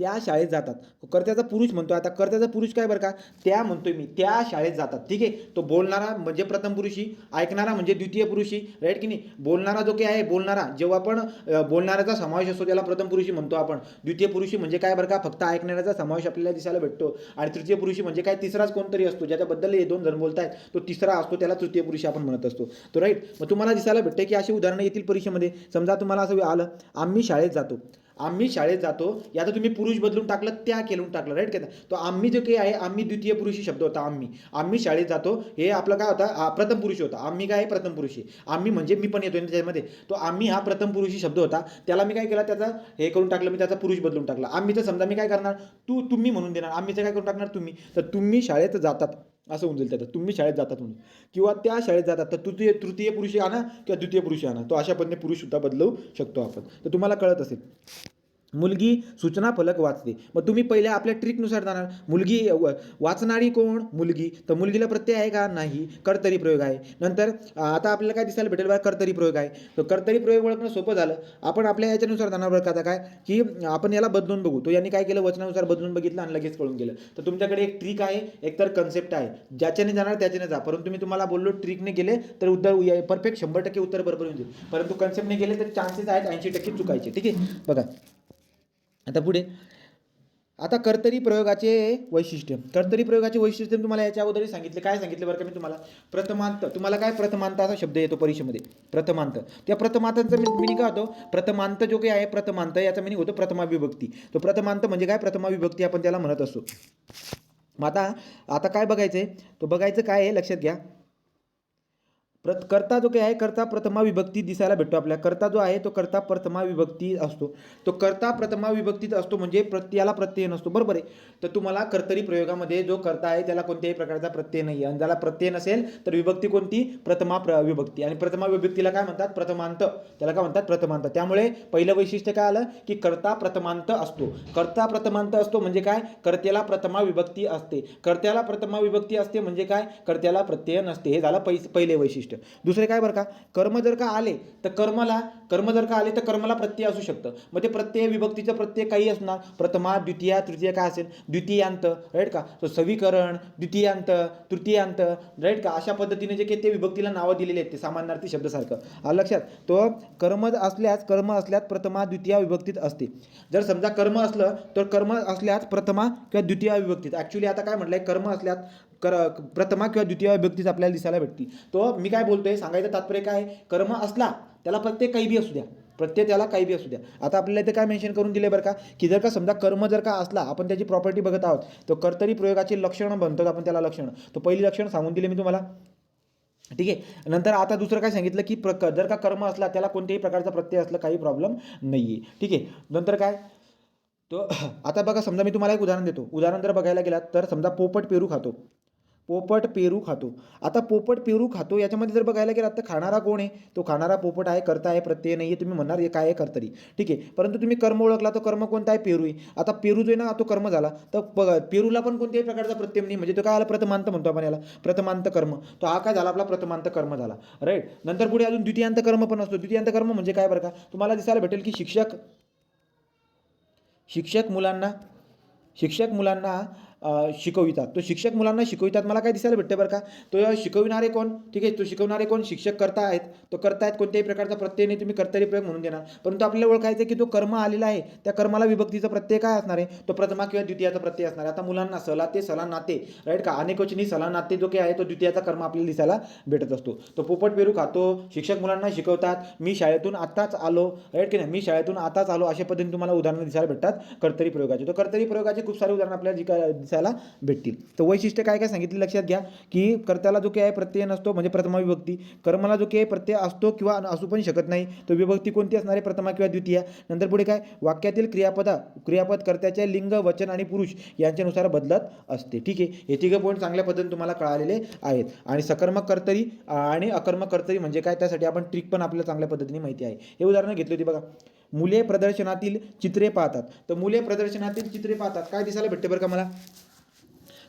त्या शाळेत जातात, कर्त्याचा पुरुष म्हणतोय. आता कर्त्याचा पुरुष काय बरं का, त्या म्हणतोय मी, त्या शाळेत जातात. ठीक आहे. तो बोलणारा म्हणजे प्रथम पुरुषी, ऐकणारा म्हणजे द्वितीय पुरुषी, राईट की नाही. बोलणारा जो काही आहे, बोलणारा, जेव्हा आपण बोलणाऱ्याचा समावेश असतो त्याला प्रथम पुरुषी म्हणतो आपण. द्वितीय पुरुषी म्हणजे काय बरं का, फक्त ऐकणाऱ्याचा समावेश आपल्याला दिसायला भेटतो. आणि तृतीय पुरुषी म्हणजे काय, तिसराच कोणतरी असतो, ज्याच्याबद्दल हे दोन जण बोलतायत, तो तिसरा असतो, त्याला तृतीय पुरुषी आपण म्हणत असतो. तो राईट. मग तुम्हाला दिसायला भेटते की अशी उदाहरणं येतील परीक्षेमध्ये. समजा तुम्हाला असं आलं, आम्ही शाळेत जातो, आम्ही शाळेत जातो, यात तुम्ही पुरुष बदलून टाकलं, त्या केलून टाकलं, राईट का. तो आम्ही जो काही आहे, आम्ही द्वितीय पुरुषी शब्द होता. आम्ही शाळेत जातो, हे आपलं काय होता, प्रथम पुरुषी होता. आम्ही काय आहे, प्रथम पुरुषी. आम्ही म्हणजे मी पण येतो त्याच्यामध्ये. तो आम्ही हा प्रथम पुरुषी शब्द होता, त्याला मी काय केला, त्याचा हे करून टाकलं, मी त्याचा पुरुष बदलून टाकला. आम्हीचं समजा मी काय करणार, तुम्ही म्हणून देणार, आम्हीचं काय करून टाकणार, तुम्ही. तर तुम्ही शाळेत जातात असं होऊन जाईल त्याचं, तुम्ही शाळेत जातात म्हणून, किंवा त्या शाळेत जातात, तर तृतीय पुरुषी आणा किंवा द्वितीय पुरुषी आणा. तो अशा पद्धतीने पुरुष सुद्धा बदलवू शकतो आपण. तर तुम्हाला कळत असेल. मुलगी सूचना फलक वाचते. मग तुम्ही पहिल्या आपल्या ट्रिकनुसार जाणार, मुलगी वाचणारी कोण, मुलगी, तर मुलगीला प्रत्यय आहे का, नाही, कर्तरी प्रयोग आहे. नंतर आता आपल्याला काय दिसायला भेटेल बघा, कर्तरी प्रयोग आहे. तर कर्तरी प्रयोग ओळखणं सोपं झालं. आपण आपल्या याच्यानुसार जाणार बरं का. आता काय की आपण याला बदलून बघू. तो यांनी काय केलं, वचनानुसार बदलून बघितलं आणि लगेच कळून गेलं. तर तुमच्याकडे एक ट्रिक आहे, एकतर कन्सेप्ट आहे, ज्याच्याने जाणार त्याच्याने जा. परंतु मी तुम्हाला बोललो, ट्रिकने गेले तर उत्तर परफेक्ट 100% उत्तर बरोबर येऊन जाईल, परंतु कन्सेप्टने गेले तर चान्सेस आहेत 80% चुकायचे. ठीक आहे. बघा आता पुढे, आता कर्तरी प्रयोगाचे वैशिष्ट्य. कर्तरी प्रयोगाचे वैशिष्ट्य तुम्हाला याच्या अगोदरही सांगितले. काय सांगितले बरं का मी तुम्हाला, प्रथमांत. तुम्हाला काय प्रथमांत असा शब्द येतो परीक्षेमध्ये, प्रथमांत. त्या प्रथमांताचा मिनिंग काय होतो, प्रथमांत जो काही आहे, प्रथमांत याचा मिनिंग होतो प्रथमा विभक्ती. तो प्रथमांत म्हणजे काय, प्रथमा विभक्ती आपण त्याला म्हणत असतो. मग आता काय बघायचं आहे, तो बघायचं काय आहे, लक्षात घ्या. कर्ता जो काही आहे, कर्ता प्रथमा विभक्ती दिसायला भेटतो आपल्या. कर्ता जो आहे तो कर्ता प्रथमा विभक्ती असतो. तो कर्ता प्रथमा विभक्तीत असतो म्हणजे प्रत्ययाला प्रत्यय नसतो, बरोबर आहे. तर तुम्हाला कर्तरी प्रयोगामध्ये जो कर्ता आहे त्याला कोणत्याही प्रकारचा प्रत्यय नाही आहे. आणि ज्याला प्रत्यय नसेल तर विभक्ती कोणती, प्रथमा विभक्ती. आणि प्रथमा विभक्तीला काय म्हणतात, प्रथमांत. त्याला काय म्हणतात, प्रथमांत. त्यामुळे पहिलं वैशिष्ट्य काय आलं की कर्ता प्रथमांत असतो. कर्ता प्रथमांत असतो म्हणजे काय, कर्त्याला प्रथमा विभक्ती असते. कर्त्याला प्रथमा विभक्ती असते म्हणजे काय, कर्त्याला प्रत्यय नसते. हे झालं पहिले वैशिष्ट्य. दुसरे काय बरं का, कर्म जर का आले तर कर्माला प्रत्यय असू शकतं. मग ते प्रत्यय विभक्तीचं प्रत्यय काही असणार, प्रथमा, द्वितीय, तृतीय काय असेल, द्वितीयांत, राईट का. तो सवीकरण, द्वितीयांत, तृतीयांत, राईट का. अशा पद्धतीने जे काही ते विभक्तीला नावं दिलेले आहेत, ते सामानार्थी शब्दासारखं लक्षात. तो कर्म असल्यास प्रथमा द्वितीय विभक्तीत असते. जर समजा कर्म असलं तर कर्म असल्यास प्रथमा किंवा द्वितीय विभक्तीत. ॲक्च्युली आता काय म्हटलंय, कर्म असल्यास प्रथमा किंवा द्वितीय विभक्तीच आपल्याला दिसायला भेटते. तो मी काय बोलतोय, सांगायचं तात्पर्य काय, कर्म असला त्याला प्रत्यय काही बी असू द्या, प्रत्यय त्याला काही बी असू द्या. आता आपल्याला इथे काय मेन्शन करून दिले बरं का, की जर का समजा कर्म जर का असला, आपण त्याची प्रॉपर्टी बघत आहोत, तो कर्तरी प्रयोगाची लक्षणं बनतात आपण त्याला लक्षणं. तो पहिली लक्षण सांगून दिले मी तुम्हाला. ठीक आहे. नंतर आता दुसरं काय सांगितलं की जर का कर्म असला त्याला कोणत्याही प्रकारचा प्रत्यय असला काही प्रॉब्लेम नाही आहे. ठीक आहे. नंतर काय, तो आता बघा, समजा मी तुम्हाला एक उदाहरण देतो. उदाहरण जर बघायला गेलात तर समजा पोपट पेरू खातो. आता पोपट पेरू खातो याच्यामध्ये जर बघायला गेलात तर खाणारा कोण आहे, तो खाणारा पोपट आहे, कर्ता आहे, प्रत्यय नाही आहे. तुम्ही म्हणणार हे काय आहे, कर्तरी. ठीक आहे. परंतु तुम्ही कर्म ओळखला, तो कर्म कोणता आहे, पेरू आहे. आता पेरू जो आहे ना, तो कर्म झाला, तर बघा पेरूला पण कोणत्याही प्रकारचा प्रत्यय नाही, म्हणजे तो काय आला, प्रथमांत म्हणतो आपण याला, प्रथमांत कर्म. तो हा काय झाला, आपला प्रथमांत कर्म झाला, राईट. नंतर पुढे अजून द्वितीयांत कर्म पण असतो. द्वितीयांत कर्म म्हणजे काय बरं का, तुम्हाला दिसायला भेटेल की शिक्षक मुलांना शिकवितात. तो शिक्षक मुलांना शिकवितात मला काय दिसायला भेटतं बरं का. तो शिकविणारे कोण, ठीक आहे, तो शिकवणारे कोण, शिक्षक करता आहेत. तो करतायत कोणत्याही प्रकारचा प्रत्यय नाही तुम्ही कर्तरी प्रयोग म्हणून देणार, परंतु आपल्याला ओळखायचं आहे की तो कर्म आलेला आहे, त्या कर्माला विभक्तीचा प्रत्यय काय असणार आहे, तो प्रथमा किंवा द्वितीयाचा प्रत्यय असणार आहे. आता मुलांना सला ते सला नाते, राईट का, अनेकवचनी सला नाते जो काही आहे तो द्वितीयाचा कर्म आपल्याला दिसायला भेटत असतो. तो पोपट पेरू खातो, शिक्षक मुलांना शिकवतात, मी शाळेतून आताच आलो, राईट की नाही, मी शाळेतून आताच आलो, अशा पद्धतीने तुम्हाला उदाहरणं दिसायला भेटतात कर्तरी प्रयोगाचे. तर कर्तरी प्रयोगाचे खूप सारे उदाहरणं आपल्याला दिसायला भेटतील. तर वैशिष्ट्य काय काय सांगितले लक्षात घ्या की कर्त्याला जो काही आहे प्रत्यय नसतो म्हणजे प्रथमा विभक्ती, कर्माला जो काही प्रत्यय असतो किंवा असू पण शकत नाही, तो विभक्ती कोणती असणार आहे, प्रथमा किंवा द्वितीय. नंतर पुढे काय, वाक्यातील क्रियापद कर्त्याचे लिंग, वचन आणि पुरुष यांच्यानुसार बदलत असते. ठीक आहे, हे तिघं पॉईंट चांगल्या पद्धतीने तुम्हाला कळालेले आहेत. आणि सकर्मक कर्तरी आणि अकर्मक कर्तरी म्हणजे काय, त्यासाठी आपण ट्रिक पण आपल्याला चांगल्या पद्धतीने माहिती आहे. हे उदाहरणं घेतली होती बघा. मुले प्रदर्शनातील चित्रे पाहतात, तर मुले प्रदर्शनातील चित्रे पाहतात काय दिसायला भेटते बरं का मला,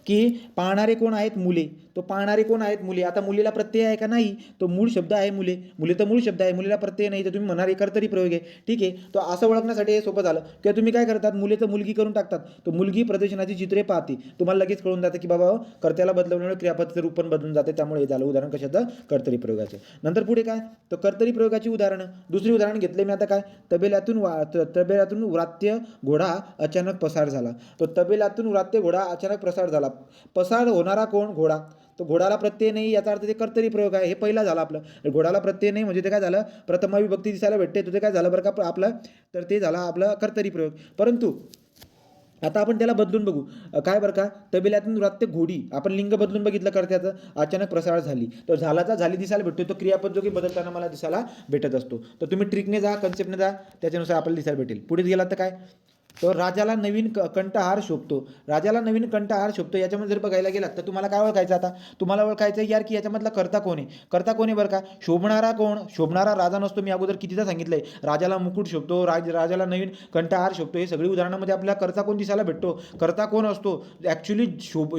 की पाहणारे कोण आहेत, मुले. तो पाहणारे कोण आहेत, मुले. आता मुलीला प्रत्यय आहे का, नाही, तो मूळ शब्द आहे मुले, मुले तर मूळ शब्द आहे, मुलीला प्रत्यय नाही, तर तुम्ही म्हणाल कर्तरी प्रयोग आहे. ठीक आहे, तो असं ओळखण्यासाठी हे सोपं झालं किंवा तुम्ही काय करतात, मुले तर मुलगी करून टाकतात, तो मुलगी प्रदर्शनाची चित्रे पाहते, तुम्हाला लगेच कळून जातं की बाबा कर्त्याला बदलवण्यामुळे क्रियापदाचं रूप पण बदलून जाते, त्यामुळे हे झालं उदाहरण कशाचं, कर्तरी प्रयोगाचं. नंतर पुढे काय, तर कर्तरी प्रयोगाची उदाहरणं. दुसरी उदाहरण घेतले मी आता काय, तबेल्यातून व्रात्य घोडा अचानक पसार झाला. तो तबेल्यातून व्रात्य घोडा अचानक पसार झाला, पसार होणारा कोण, घोडा. तो घोडाला प्रत्यय नाही, याचा अर्थ ते कर्तरी प्रयोग आहे. हे पहिला झाला आपलं, घोडाला प्रत्यय नाही म्हणजे ते काय झालं, प्रथमा विभक्ती दिसायला भेटते, तर ते काय झालं बरं का आपलं, तर ते झाला आपलं कर्तरी प्रयोग. परंतु आता आपण त्याला बदलून बघू, काय बरं का, तबेल्यातून व्रात्य घोडी, आपण लिंग बदलून बघितलं कर्त्याचं, अचानक प्रसार झाली, तर झालाचा झाली दिसायला भेटतो, तो क्रियापद जो की बदलताना मला दिसायला भेटत असतो. तर तुम्ही ट्रिकने जा, कन्सेप्टने जा, त्याच्यानुसार आपल्याला दिसायला भेटेल. पुढे गेला तर काय, तो राजाला नवीन कंठहार शोभतो, राजाला नवीन कंठहार शोभतो. याच्यामध्ये जर बघायला गेलात तर तुम्हाला काय ओळखायचं, आता तुम्हाला ओळखायचं यार की याच्यामधला कर्ता कोण आहे, कर्ता कोण आहे बरं का, शोभणारा कोण, शोभणारा राजा नसतो. मी अगोदर कितीदा सांगितलंय, राजाला मुकुट शोभतो, राजाला नवीन कंठहार शोभतो, हे सगळी उदाहरणामध्ये आपल्याला कर्ता कोण दिसायला भेटतो, कर्ता कोण असतो, ॲक्च्युली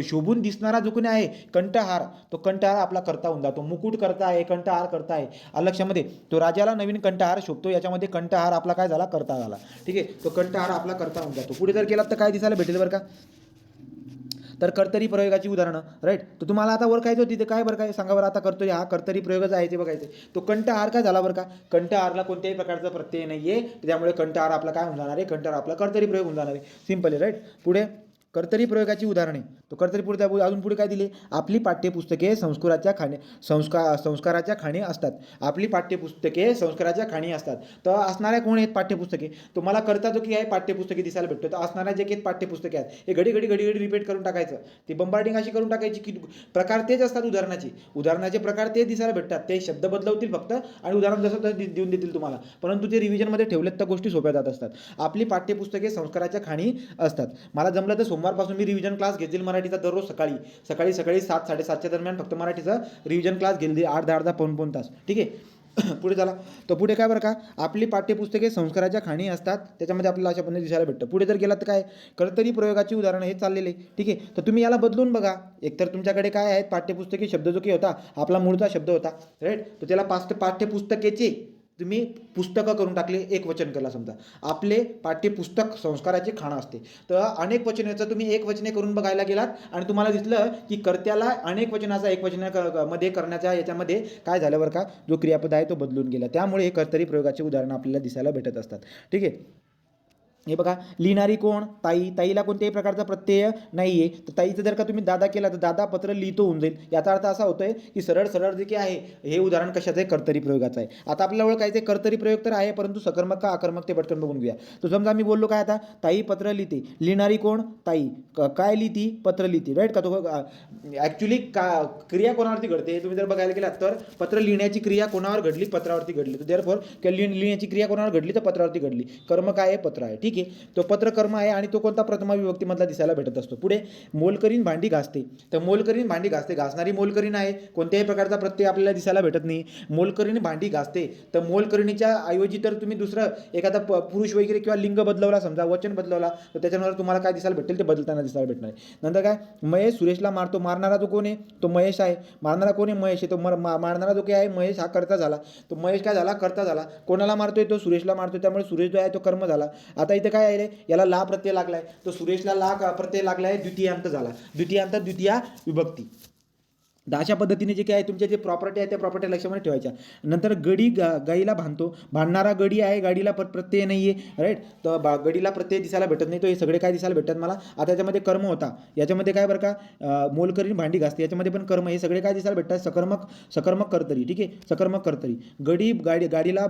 शोभून दिसणारा जो कोणी आहे कंठहार, तो कंठहार आपला कर्ता होऊन जातो. मुकुट कर्ता आहे, कंठहार कर्ता आहे, लक्षामध्ये, तो राजाला नवीन कंठहार शोभतो, याच्यामध्ये कंठहार आपला काय झाला, कर्ता झाला. ठीक आहे, तो कंठहार आपला कर्ता होऊन जातो. पुढे जर केलात तर काय दिसायला भेटेल बरं का, तर कर्तरी प्रयोगाची उदाहरणं, राईट. तर तुम्हाला आता ओळखायचं होती ते काय बरं काय सांगा बरं, आता करतोय हा कर्तरी प्रयोगच आहे ते बघायचं. तो कंठहार काय झाला बरं का, कंठहारला कोणत्याही प्रकारचा प्रत्यय नाही आहे, त्यामुळे कंठहार आपला काय होऊन जाणार आहे, कंठहार आपला कर्तरी प्रयोग होऊन जाणार आहे. सिंपल आहे, राईट. पुढे कर्तरी प्रयोगाची उदाहरणे, तो कर्तरी पुढे अजून पुढे काय दिले, आपली पाठ्यपुस्तके संस्काराच्या खाणी असतात, आपली पाठ्यपुस्तके संस्काराच्या खाणी असतात. तर असणाऱ्या कोण आहेत पाठ्यपुस्तके, तुम्हाला कर्ता जो की आहे पाठ्यपुस्तके दिसायला भेटतो. तर असणाऱ्या जे काही पाठ्यपुस्तके आहेत हे घडी घडी रिपीट करून टाकायचं, ती बंबार्डिंग अशी करून टाकायची की प्रकार तेच असतात, उदाहरणाचे प्रकार ते दिसायला भेटतात, ते शब्द बदलवतील फक्त आणि उदाहरण जसं तसं देऊन देतील तुम्हाला, परंतु ते रिव्हिजनमध्ये ठेवलेत तर गोष्टी सोप्या जात असतात. आपली पाठ्यपुस्तके संस्काराच्या खाणी असतात. मला जमलं तर सोमवारपासून मी रिव्हिजन क्लास घेतील मराठीचा दररोज सकाळी 7-7:30च्या दरम्यान फक्त मराठीचा रिव्हिजन क्लास घेईल, अर्धा पाऊण तास. ठीक आहे. पुढे झाला, तर पुढे काय बरं का, आपली पाठ्यपुस्तके संस्काराच्या खाणी असतात, त्याच्यामध्ये आपल्याला अशा पद्धतीने दिसायला भेटतं. पुढे जर गेलात तर काय, कर्तरी प्रयोगाची उदाहरणं हे चाललेले. ठीक आहे, तर तुम्ही याला बदलून बघा. एकतर तुमच्याकडे काय आहेत, पाठ्यपुस्तके शब्द जो की होता आपला मूळचा शब्द होता, राईट, तर त्याला पाठ्यपुस्तकेचे तुम्ही पुस्तकं करून टाकले, एक वचन केला. समजा आपले पाठ्यपुस्तक संस्काराची खाणं असते, तर अनेक वचनाचं तुम्ही एक वचने करून बघायला गेलात आणि तुम्हाला दिसलं की कर्त्याला अनेक वचनाचा एक वचनामध्ये करण्याच्या याच्यामध्ये काय झालं बरं का, जो क्रियापद आहे तो बदलून गेला. त्यामुळे हे कर्तरी प्रयोगाचे उदाहरणं आपल्याला दिसायला भेटत असतात. ठीक आहे, हे बघा, लिहिणारी कोण, ताई, ताईला कोणत्याही प्रकारचा प्रत्यय नाही आहे, तर ताईचं जर का तुम्ही दादा केला तर दादा पत्र लिहितो होऊन जाईल. याचा अर्थ असा होतोय की सरळ जे काही आहे हे उदाहरण कशाचं आहे, कर्तरी प्रयोगाचं आहे. आता आपल्याला ओळखायचं कर्तरी प्रयोग तर आहे, परंतु सकर्मक का अकर्मक ते पटकन बघून घेऊया. तर समजा मी बोललो काय, आता ताई पत्र लिहिते, लिहिणारी कोण, ताई, काय लिहिती, पत्र लिहिते, राईट का. तो ॲक्च्युली क्रिया कोणावरती घडते, तुम्ही जर बघायला गेलात तर पत्र लिहिण्याची क्रिया कोणावर घडली, पत्रावरती घडली. तर देअरफॉर लिहिण्याची क्रिया कोणावर घडली, तर पत्रावरती घडली. कर्म काय आहे, पत्र आहे. ठीक आहे, तो पत्र कर्म आहे आणि तो कोणता प्रथमा विभक्तीमधला दिसायला भेटत असतो. पुढे मोलकरीण भांडी घासते, तर मोलकरीण भांडी घासते, घासणारी मोलकरीण आहे, कोणत्याही प्रकारचा प्रत्यय आपल्याला दिसायला भेटत नाही. मोलकरीण भांडी घासते, तर मोलकरीणीच्या ऐवजी तर तुम्ही दुसरं एखादा पुरुष वगैरे किंवा लिंग बदलवला, समजा वचन बदलवला, तर त्याच्यानंतर तुम्हाला काय दिसायला भेटेल, ते बदलताना दिसायला भेटणार आहे. नंतर काय, महेश सुरेशला मारतो, मारणारा जो कोण आहे, तो महेश आहे. मारणारा कोण आहे, महेश आहे. तो मारणारा जो काही आहे महेश हा कर्ता झाला. तो महेश काय झाला, कर्ता झाला. कोणाला मारतोय, तो सुरेशला मारतोय, त्यामुळे सुरेश जो आहे तो कर्म झाला. आता इथं काय आहे, याला ला प्रत्यय लागलाय, तो सुरेशला ला प्रत्यय लागलाय, द्वितीयांत झाला, द्वितीयांत द्वितीया विभक्ती. तर अशा पद्धतीने जे काय आहे तुमच्या जे प्रॉपर्टी आहे त्या प्रॉपर्टी लक्षामध्ये ठेवायच्या. नंतर गडी गाईला बांधतो, बांधणारा गडी आहे, गाडीला प्रत्यय नाही आहे, राईट. तर गडीला प्रत्यय दिसायला भेटत नाही, तो हे सगळे काय दिसायला भेटतात मला. आता याच्यामध्ये कर्म होता, याच्यामध्ये काय बरं का, मोलकरीण भांडी घासते, याच्यामध्ये पण कर्म, हे सगळे काय दिसायला भेटतात, सकर्मक कर्तरी. ठीक आहे, सकर्मक कर्तरी. गाडीला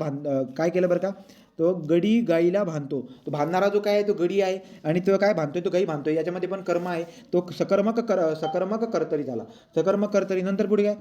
काय केलं बरं का, तो गडी गाईला बांधतो, तो बांधणारा जो काय आहे तो गडी आहे आणि तो काय बांधतोय, तो गाई बांधतोय, याच्यामध्ये पण कर्म आहे, तो सकर्मक कर्तरी झाला, सकर्मक कर्तरी. नंतर पुढे काय,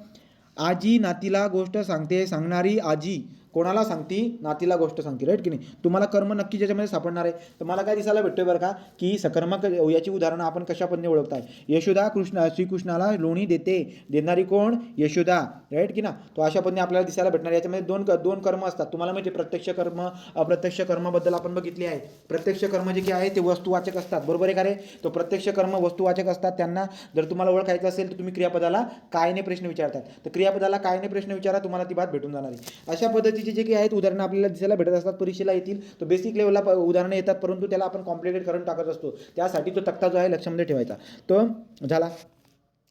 आजी नातीला गोष्ट सांगते, सांगणारी आजी कोणाला सांगती, नातीला गोष्ट सांगते, राईट की नाही. तुम्हाला कर्म नक्की ज्याच्यामध्ये सापडणार आहे. तर मला काय दिसायला भेटतोय बरं का, की सकर्मक, याची उदाहरणं आपण कशा पद्धतीने ओळखताय. यशोदा श्रीकृष्णाला लोणी देते, देणारी कोण, यशोदा, राईट की ना. तो अशा पद्धतीने आपल्याला दिसायला भेटणार. याच्यामध्ये दोन कर्म असतात, तुम्हाला माहिती प्रत्यक्ष कर्म अप्रत्यक्ष कर्माबद्दल आपण बघितले आहे. प्रत्यक्ष कर्म जे काय आहे ते वस्तुवाचक असतात, बरोबर आहे का रे. तो प्रत्यक्ष कर्म वस्तुवाचक असतात, त्यांना जर तुम्हाला ओळखायचं असेल तर तुम्ही क्रियापदाला कायने प्रश्न विचारतात, तर क्रियापदाला कायने प्रश्न विचारा, तुम्हाला ती बात भेटून जाणार आहे. अशा पद्धतीचे जे काही आहेत उदाहरणं आपल्याला दिसायला भेटत असतात, परीक्षेला येतील. तो बेसिक लेवलला उदाहरणं येतात, परंतु त्याला आपण कॉम्प्लिकेट करून टाकत असतो. त्यासाठी तो तक्ता जो आहे लक्षामध्ये ठेवायचा. तो झाला.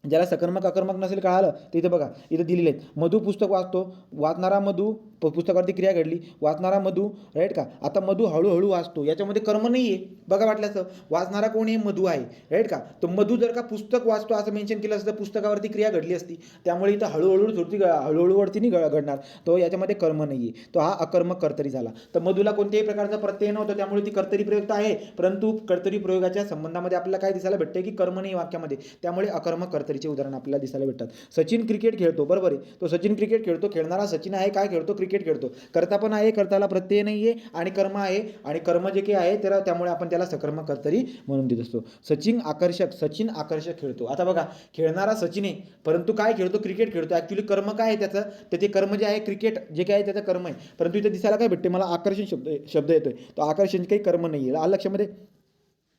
ज्याला सकर्मक अकर्मक नसेल कळालं तर इथं बघा, इथं दिलेले आहेत. मधू पुस्तक वाचतो, वाचणारा मधू, पुस्तकावरती क्रिया घडली, वाचणारा मधू, राईट का. आता मधू हळूहळू वाचतो, याच्यामध्ये कर्म नाही आहे बघा वाटल्याचं. वाचणारा कोण आहे, मधू आहे, राईट का. तो मधू जर का पुस्तक वाचतो असं मेन्शन केलं असतं, पुस्तकावरती क्रिया घडली असती, त्यामुळे इथं हळूहळूवरती नाही घडणार, तो याच्यामध्ये कर्म नाही आहे, तो हा अकर्मक कर्तरी झाला. तर मधूला कोणत्याही प्रकारचा प्रत्यय नव्हतं, त्यामुळे ती कर्तरी प्रयोग आहे, परंतु कर्तरी प्रयोगाच्या संबंधामध्ये आपल्याला काय दिसायला भेटते की कर्म नाही वाक्यामध्ये, त्यामुळे अकर्मक कर्तरीचे उदाहरण आपल्याला दिसायला भेटतात. सचिन क्रिकेट खेळतो, बरोबर आहे, तो सचिन क्रिकेट खेळतो, खेळणारा सचिन आहे, काय खेळतो, क्रिकेट खेळतो. कर्ता पण आहे, कर्ताला प्रत्यय नाही आहे आणि कर्म आहे, आणि कर्म जे काही आहे त्यामुळे आपण त्याला सकर्मक कर्तरी म्हणून देत असतो. सचिन आकर्षक खेळतो. आता बघा, खेळणारा सचिन आहे, परंतु काय खेळतो, क्रिकेट खेळतो. ॲक्च्युली कर्म काय आहे त्याचं, तर ते कर्म जे आहे क्रिकेट जे काय आहे त्याचं कर्म आहे, परंतु इथे दिसायला काय भेटते मला, आकर्षण शब्द येतोय, तो आकर्षण काही कर्म नाही आहे. लक्षामध्ये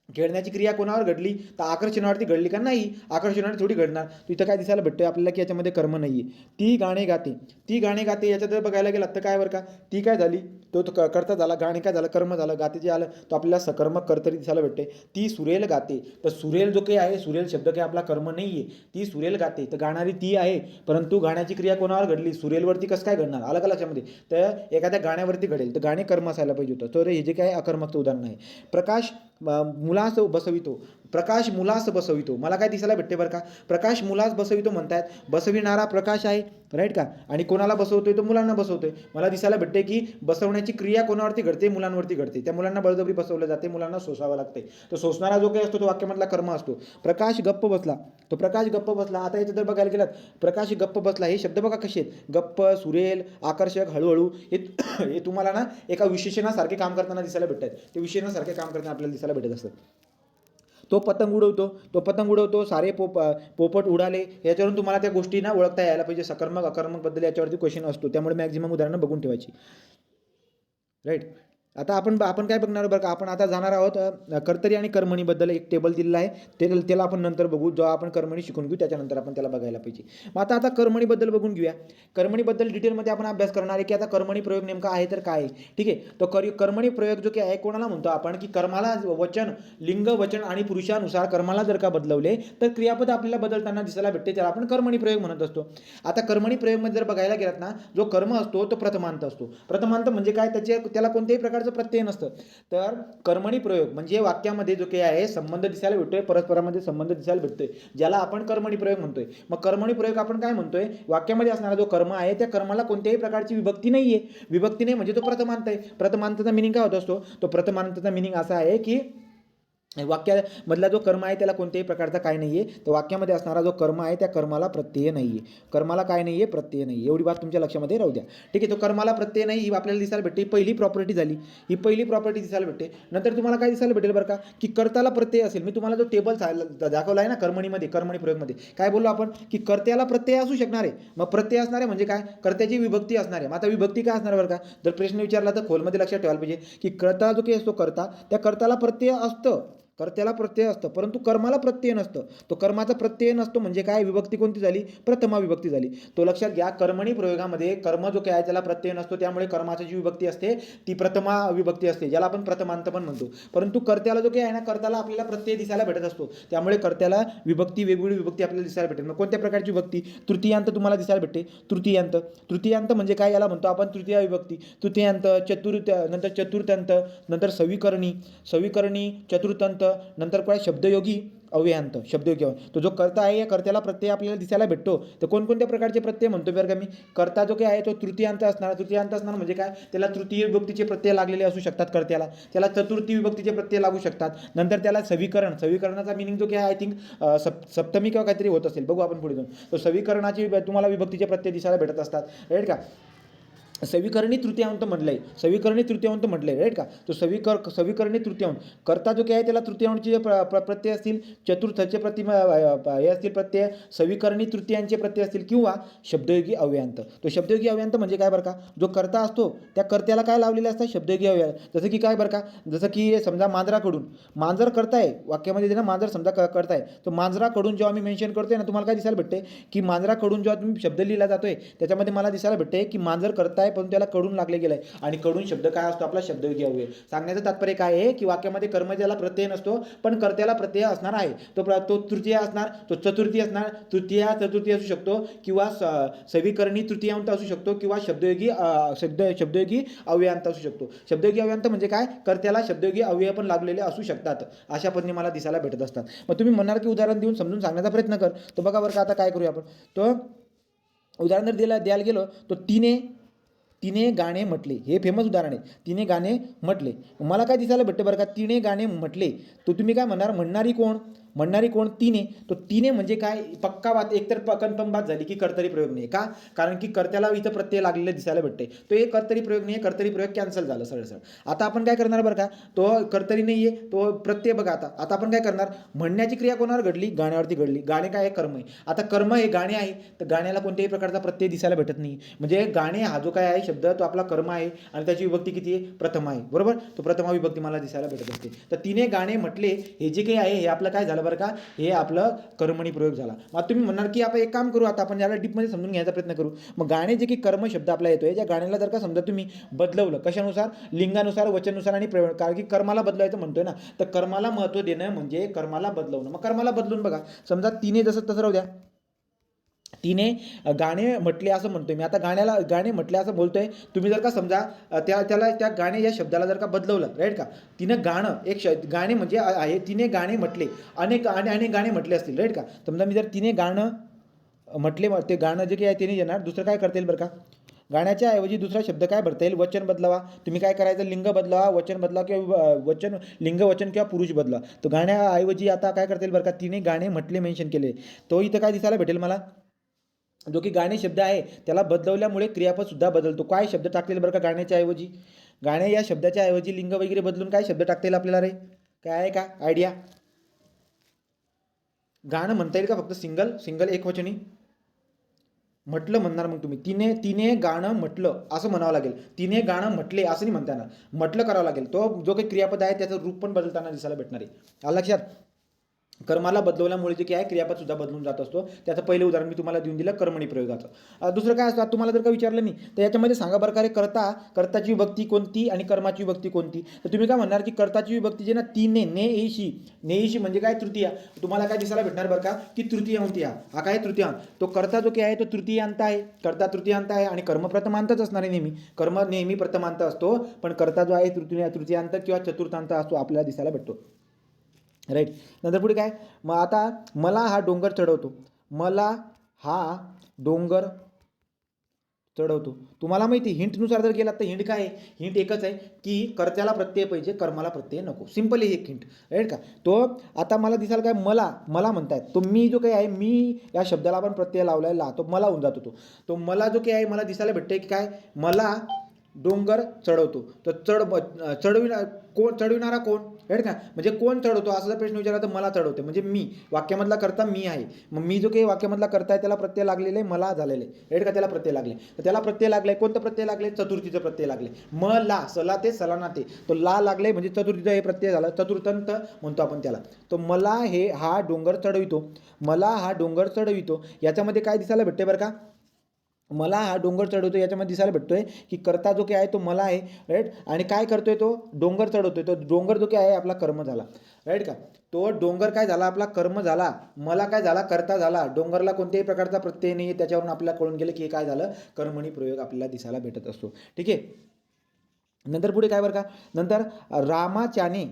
खेळण्याची क्रिया कोणावर घडली, तर आकर्षणावरती घडली का, नाही, आकर्षणावर थोडी घडणार. तर इथं काय दिसायला भेटतोय आपल्याला की याच्यामध्ये कर्म नाही आहे. ती गाणे गाते, याच्यात जर बघायला गेलं तर काय बरं का, ती काय झाली, तो कर्ता झाला, गाणे काय झालं, कर्म झालं, गाते जे आलं तो आपल्याला सकर्मक कर्तरी दिसायला भेटते. ती सुरेल गाते, तर सुरेल जो काही आहे, सुरेल शब्द काही आपला कर्म नाही आहे, ती सुरेल गाते, तर गाणारी ती आहे, परंतु गाण्याची क्रिया कोणावर घडली, सुरेलवरती कसं काय घडणार, आलं का लक्षामध्ये. तर एखाद्या गाण्यावरती घडेल तर गाणे कर्म असायला पाहिजे होतं. तर हे जे काय अकर्मकचं उदाहरण आहे. प्रकाश मुलास बसवितो, प्रकाश मुलास बसवितो, मला काय दिसायला भेटते बरं का, प्रकाश मुलास बसवितो म्हणतायत, बसविणारा प्रकाश आहे, राईट का, आणि कोणाला बसवतोय, तो मुलांना बसवतोय. मला दिसायला भेटते की बसवण्याची क्रिया कोणावरती घडते, मुलांवरती घडते, त्या मुलांना बळजबरी बसवलं जाते, मुलांना सोसावं लागते. तर सोसणारा जो काही असतो तो वाक्यामधला कर्म असतो. प्रकाश गप्प बसला, तो प्रकाश गप्प बसला. आता याचं जर बघायला गेलात, प्रकाश गप्प बसला, हे शब्द बघा कसे आहेत, गप्प, सुरेल, आकर्षक, हळूहळू, हे तुम्हाला ना एका विशेषणासारखे काम करताना दिसायला भेटतात. ते विशेषणासारखे काम करताना आपल्याला दिसायला भेटत असतात. तो पतंग उडवतो, सारे पोपट उडाले. याच्यावरून तुम्हाला त्या गोष्टी ना ओळखता यायला पाहिजे. सकर्मक अकर्मक बद्दल याच्यावरती क्वेश्चन असतो, त्यामुळे मॅक्झिमम उदाहरणं बघून ठेवायची, राईट. आता आपण काय बघणार बरं का, आपण आता जाणार आहोत कर्तरी आणि कर्मणीबद्दल एक टेबल दिलेला आहे, त्याला आपण नंतर बघू, जेव्हा आपण कर्मणी शिकून घेऊ त्याच्यानंतर आपण त्याला बघायला पाहिजे. मग आता कर्मणीबद्दल बघून घेऊया. कर्मणीबद्दल डिटेलमध्ये आपण अभ्यास करणार आहे की आता कर्मणी प्रयोग नेमका आहे तर काय आहे. ठीक आहे, तो कर्मणी प्रयोग जो काही आहे कोणाला म्हणतो आपण, की कर्माला वचन, लिंग, वचन आणि पुरुषानुसार कर्माला जर का बदलवले तर क्रियापद आपल्याला बदलताना दिसायला भेटते, त्याला आपण कर्मणी प्रयोग म्हणत असतो. आता कर्मणी प्रयोगमध्ये जर बघायला गेलात ना, जो कर्म असतो तो प्रथमांत असतो. प्रथमांत म्हणजे काय, त्याला कोणत्याही प्रकारचं प्रत्यय नसतं. तर कर्मणी प्रयोग म्हणजे वाक्यामध्ये जो काही आहे संबंध दिसायला भेटतोय, परस्परामध्ये संबंध दिसायला भेटतोय, ज्याला आपण कर्मणी प्रयोग म्हणतोय. मग कर्मणी प्रयोग आपण काय म्हणतोय, वाक्यामध्ये असणारा जो कर्म आहे त्या कर्माला कोणत्याही प्रकारची विभक्ती नाहीये. विभक्ती नाही म्हणजे तो प्रथमांत आहे. प्रथमांतचा मिनिंग काय होत असतो, तो प्रथमांतचा मिनिंग असा आहे की वाक्यामधला जो कर्म आहे त्याला कोणत्याही प्रकारचा काय नाही आहे, तर वाक्यामध्ये असणारा जो कर्म आहे त्या कर्माला प्रत्यय नाही आहे. कर्माला काय नाही आहे, प्रत्यय नाही आहे. एवढी बात तुमच्या लक्षामध्ये राहू द्या. ठीक आहे, तो कर्माला प्रत्यय नाही ही आपल्याला दिसायला भेटते. ही पहिली प्रॉपर्टी झाली, ही पहिली प्रॉपर्टी दिसायला भेटते. नंतर तुम्हाला काय दिसायला भेटेल बरं का, की कर्त्याला प्रत्यय असेल. मी तुम्हाला जो टेबल दाखवला आहे ना कर्मणीमध्ये, कर्मणी प्रयोगमध्ये काय बोललो आपण, की कर्त्याला प्रत्यय असू शकणार आहे. मग प्रत्यय असणार आहे म्हणजे काय, कर्त्याची विभक्ती असणार आहे. मग आता विभक्ती काय असणार बरं का, जर प्रश्न विचारला तर खोलमध्ये लक्षात ठेवायला पाहिजे की कर्ता जो काही असतो कर्ता, त्या कर्त्याला प्रत्यय असतं. कर्त्याला प्रत्यय असतं, परंतु कर्माला प्रत्यय नसतं. तो कर्माचा प्रत्यय नसतो म्हणजे काय, विभक्ती कोणती झाली, प्रथमा विभक्ती झाली. तो लक्षात घ्या. कर्मणी प्रयोगामध्ये कर्म जो काय आहे त्याला प्रत्यय नसतो, त्यामुळे कर्माची जी विभक्ती असते ती प्रथमा विभक्ती असते, ज्याला आपण प्रथमांत पण म्हणतो. परंतु कर्त्याला जो काय आहे ना, कर्त्याला आपल्याला प्रत्यय दिसायला भेटत असतो, त्यामुळे कर्त्याला विभक्ती, वेगवेगळी विभक्ती आपल्याला दिसायला भेटेल. मग कोणत्या प्रकारची विभक्ती, तृतीयांत तुम्हाला दिसायला भेटते. तृतीयांत म्हणजे काय, याला म्हणतो आपण तृतीय विभक्ती. तृतीयांत, नंतर चतुर्थांत, नंतर सविकरणी, चतुर्थांत, नंतर काय शब्दयोगी अव्ययांत. शब्दयोगी तो जो कर्ता आहे या कर्त्याला प्रत्यय आपल्याला दिसायला भेटतो. तर कोणकोणत्या प्रकारचे प्रत्यय म्हणतो बरं का मी, कर्ता जो काय आहे तो तृतीयांत असणार म्हणजे काय, त्याला तृतीय विभक्तीचे प्रत्यय लागलेले असू शकतात कर्त्याला, त्याला चतुर्थी विभक्तीचे प्रत्यय लागू शकतात. नंतर त्याला सविकरणाचा मिनिंग जो काय आय थिंक सप्तमी किंवा काहीतरी होत असेल, बघू आपण पुढे जाऊन. तो सविकरणाची तुम्हाला विभक्तीचे प्रत्यय दिसायला भेटत असतात, राईट का. सविकरणी तृतीयांत म्हटलंय, राईट का. तो सविकरणी तृतीयांत, कर्ता जो काय आहे त्याला तृतीयांचे प्रत्यय असतील, चतुर्थचे हे असतील प्रत्यय, सविकरणी तृतीयांचे प्रत्यय असतील, किंवा शब्दयोगी अव्ययांत. तो शब्दयोगी अव्ययांत म्हणजे काय बरं का, जो कर्ता असतो त्या कर्त्याला काय लावलेले असतात, शब्दयोगी अव्यय. जसं की काय बरं का, जसं की समजा मांजर करताय वाक्यामध्ये ना, मांजर समजा करताय, तो मांजराकडून जेव्हा मी मेन्शन करतोय ना, तुम्हाला काय दिसायला भेटते की मांजराकडून जेव्हा तुम्ही शब्द लिहिला जातोय त्याच्यामध्ये मला दिसायला भेटते की मांजर करताय पण त्याला कडून लागले गेलाय, आणि कडून शब्द काय असतो आपला, शब्दयोगी अव्यय. सांगण्याचं तात्पर्य काय आहे की वाक्यामध्ये कर्मजाला प्रत्यय नसतो पण कर्त्याला प्रत्यय असणार आहे. तो तृतीय असणार, तो चतुर्थी असणार, चतुर्थी असू शकतो, किंवा सविकरणी तृतीयांत असू शकतो, किंवा शब्दयोगी अव्ययांत असू शकतो. शब्दयोगी अव्ययांत म्हणजे काय, कर्त्याला शब्दयोगी अव्यय पण लागलेले असू शकतात. अशा पद्धतीने मला दिसायला भेटत असतात. मग तुम्ही म्हणणार की उदाहरण देऊन समजून सांगण्याचा प्रयत्न कर. तर बघा बरं का, आता काय करूया आपण, तो उदाहरण जर द्यायला गेलो तो तिने गाणे म्हटले, हे फेमस उदाहरण आहे. तिने गाणे म्हटले, मला काय दिसायला भेटतं बरं का, तिने गाणे म्हटले. तो तुम्ही काय म्हणणार, म्हणणारी कोण, तिने. तो तिने म्हणजे काय, पक्का बात, एकतर कन्फर्म बात झाली की कर्तरी प्रयोग नाही. का, कारण की कर्त्याला इथं प्रत्यय लागलेले दिसायला भेटते. तो एक कर्तरी प्रयोग नाही, कर्तरी प्रयोग कॅन्सल झालं सरळ. आता आपण काय करणार बरं का, तो कर्तरी नाही आहे, तो प्रत्यय बघा. आता आपण काय करणार, म्हणण्याची क्रिया कोणावर घडली, गाण्यावरती घडली. गाणे काय आहे, कर्म आहे. आता कर्म हे गाणे आहे, तर गाण्याला कोणत्याही प्रकारचा प्रत्यय दिसायला भेटत नाही. म्हणजे गाणे हा जो काय आहे शब्द, तो आपला कर्म आहे, आणि त्याची विभक्ती किती आहे, प्रथमा आहे, बरोबर. तो प्रथमा विभक्ती मला दिसायला भेटत असते. तर तिने गाणे म्हटले, हे जे काही आहे हे आपलं काय झालं बरं का, हे आपलं कर्मणी प्रयोग झाला. मग तुम्ही म्हणणार की आपण एक काम करू, आता आपण याला डीपमध्ये समजून घ्यायचा प्रयत्न करू. मग गाणे जे की कर्म शब्द आपला येतोय, त्या गाण्याला जर का समजा तुम्ही बदलवलं, कशानुसार, लिंगानुसार, वचनानुसार आणि प्रयोग, कारण की कर्माला बदलायचं म्हणतोय ना, तर कर्माला महत्त्व देणं म्हणजे कर्माला बदलवणं. मग कर्माला बदलून बघा, समजा तिने जसं तसं राहू द्या, तिने गाणे म्हटले असं म्हणतोय मी. आता गाणे म्हटले असं बोलतोय, तुम्ही जर का समजा त्या गाणे या शब्दाला जर का बदलवलं, राईट का, तिनं गाणं गाणे म्हणजे आहे, तिने गाणे म्हटले, अनेक गाणे म्हटले असतील, राईट का. समजा मी जर तिने गाणं म्हटले, ते गाणं जे काही आहे तिने येणार, दुसरं काय करता येईल बरं का, गाण्याच्या ऐवजी दुसरा शब्द काय भरता येईल, वचन बदलावा. तुम्ही काय करायचं, लिंग बदलावा, वचन बदलावा, किंवा लिंग वचन किंवा पुरुष बदला. तो गाण्याऐवजी आता काय करता येईल बरं का, तिने गाणे म्हटले मेन्शन केले, तो इथं काय दिसायला भेटेल मला, जो की गाणे शब्द आहे त्याला बदलवल्यामुळे क्रियापद सुद्धा बदलतो. काय शब्द टाकलेले बरं का, गाण्याच्या ऐवजी, गाणे या शब्दाच्या ऐवजी लिंग वगैरे बदलून काय शब्द टाकता येईल आपल्याला, रे काय आहे का आयडिया. गाणं म्हणता येईल का फक्त सिंगल एकवचनी, म्हटलं म्हणणार मग तुम्ही, तिने गाणं म्हटलं असं म्हणावं लागेल. तिने गाणं म्हटले असं नाही म्हणता येणार, म्हटलं करावं लागेल. तो जो काही क्रियापद आहे त्याचं रूप पण बदलताना दिसायला भेटणार आहे. आलं लक्षात. कर्माला बदलवल्यामुळे जे काय क्रियापद सुद्धा बदलून जात असतो. त्याचं पहिलं उदाहरण मी तुम्हाला देऊन दिलं कर्मणी प्रयोगाचं. दुसरं काय असतं, तुम्हाला जर का विचारलं मी, तर याच्यामध्ये सांगा बरं का रे, कर्ताची विभक्ती कोणती आणि कर्माची विभक्ती कोणती. तर तुम्ही काय म्हणणार की कर्ताची विभक्ती जे ना, तिने, नेईशी म्हणजे काय, तृतीया. तुम्हाला काय दिसायला भेटणार बरं का, की तृतीयांत. हा काय तृतीयांत, तो कर्ता जो काय आहे तो तृतीयांत आहे, कर्ता तृतीयांत आहे, आणि कर्म प्रथमांतच असणार आहे नेहमी. कर्म नेहमी प्रथमांत असतो, पण कर्ता जो आहे तृतीयांत किंवा चतुर्थांत असतो आपल्याला दिसायला भेटतो, राईट. नंतर पुढे काय, मग आता मला हा डोंगर चढवतो, तुम्हाला माहिती हिंटनुसार जर गेलात तर हिंट काय आहे, हिंट एकच आहे की कर्त्याला प्रत्यय पाहिजे, कर्माला प्रत्यय नको. सिंपल आहे एक हिंट, राईट का. तो आता मला दिसाल काय, मला म्हणतायत, तो मी जो काही आहे, मी या शब्दाला आपण प्रत्यय लावलाय ला, तो मला होऊन जातो. तो मला जो काही आहे मला दिसायला भेटतंय की काय, डोंगर चढवतो. तर चढविणारा कोण, राईट का, म्हणजे कोण चढवतो असा जर प्रश्न विचारला तर मला चढवते म्हणजे मी, वाक्यामधला करता मी आहे. मग मी जो काही वाक्यामधला करता आहे त्याला प्रत्यय लागलेले मला झालेले, राईट का, त्याला प्रत्यय लागले. तर त्याला प्रत्यय लागलाय, कोणतं प्रत्यय लागले, चतुर्थीचं प्रत्यय लागले. ला सला ते सलाना ते, तो ला लागले म्हणजे चतुर्थीचा हे प्रत्यय झाला, चतुर्थंत म्हणतो आपण त्याला. तो मला हा डोंगर चढवितो, मला हा डोंगर चढवितो, याच्यामध्ये काय दिसायला भेटते बरं का, मला हा डोंगर चढवतो याच्यामध्ये दिसायला भेटतोय की कर्ता जो काही आहे तो मला आहे, राईट. आणि काय करतोय तो डोंगर चढवतोय, तो डोंगर जो काही आहे आपला कर्म झाला, राईट का. तो डोंगर काय झाला, आपला कर्म झाला. मला काय झाला, कर्ता झाला. डोंगरला कोणत्याही प्रकारचा प्रत्यय नाही आहे, त्याच्यावरून आपल्याला कळून गेलं की हे काय झालं, कर्मणी प्रयोग आपल्याला दिसायला भेटत असतो. ठीक आहे. नंतर पुढे काय बरं का, नंतर रामाच्याने,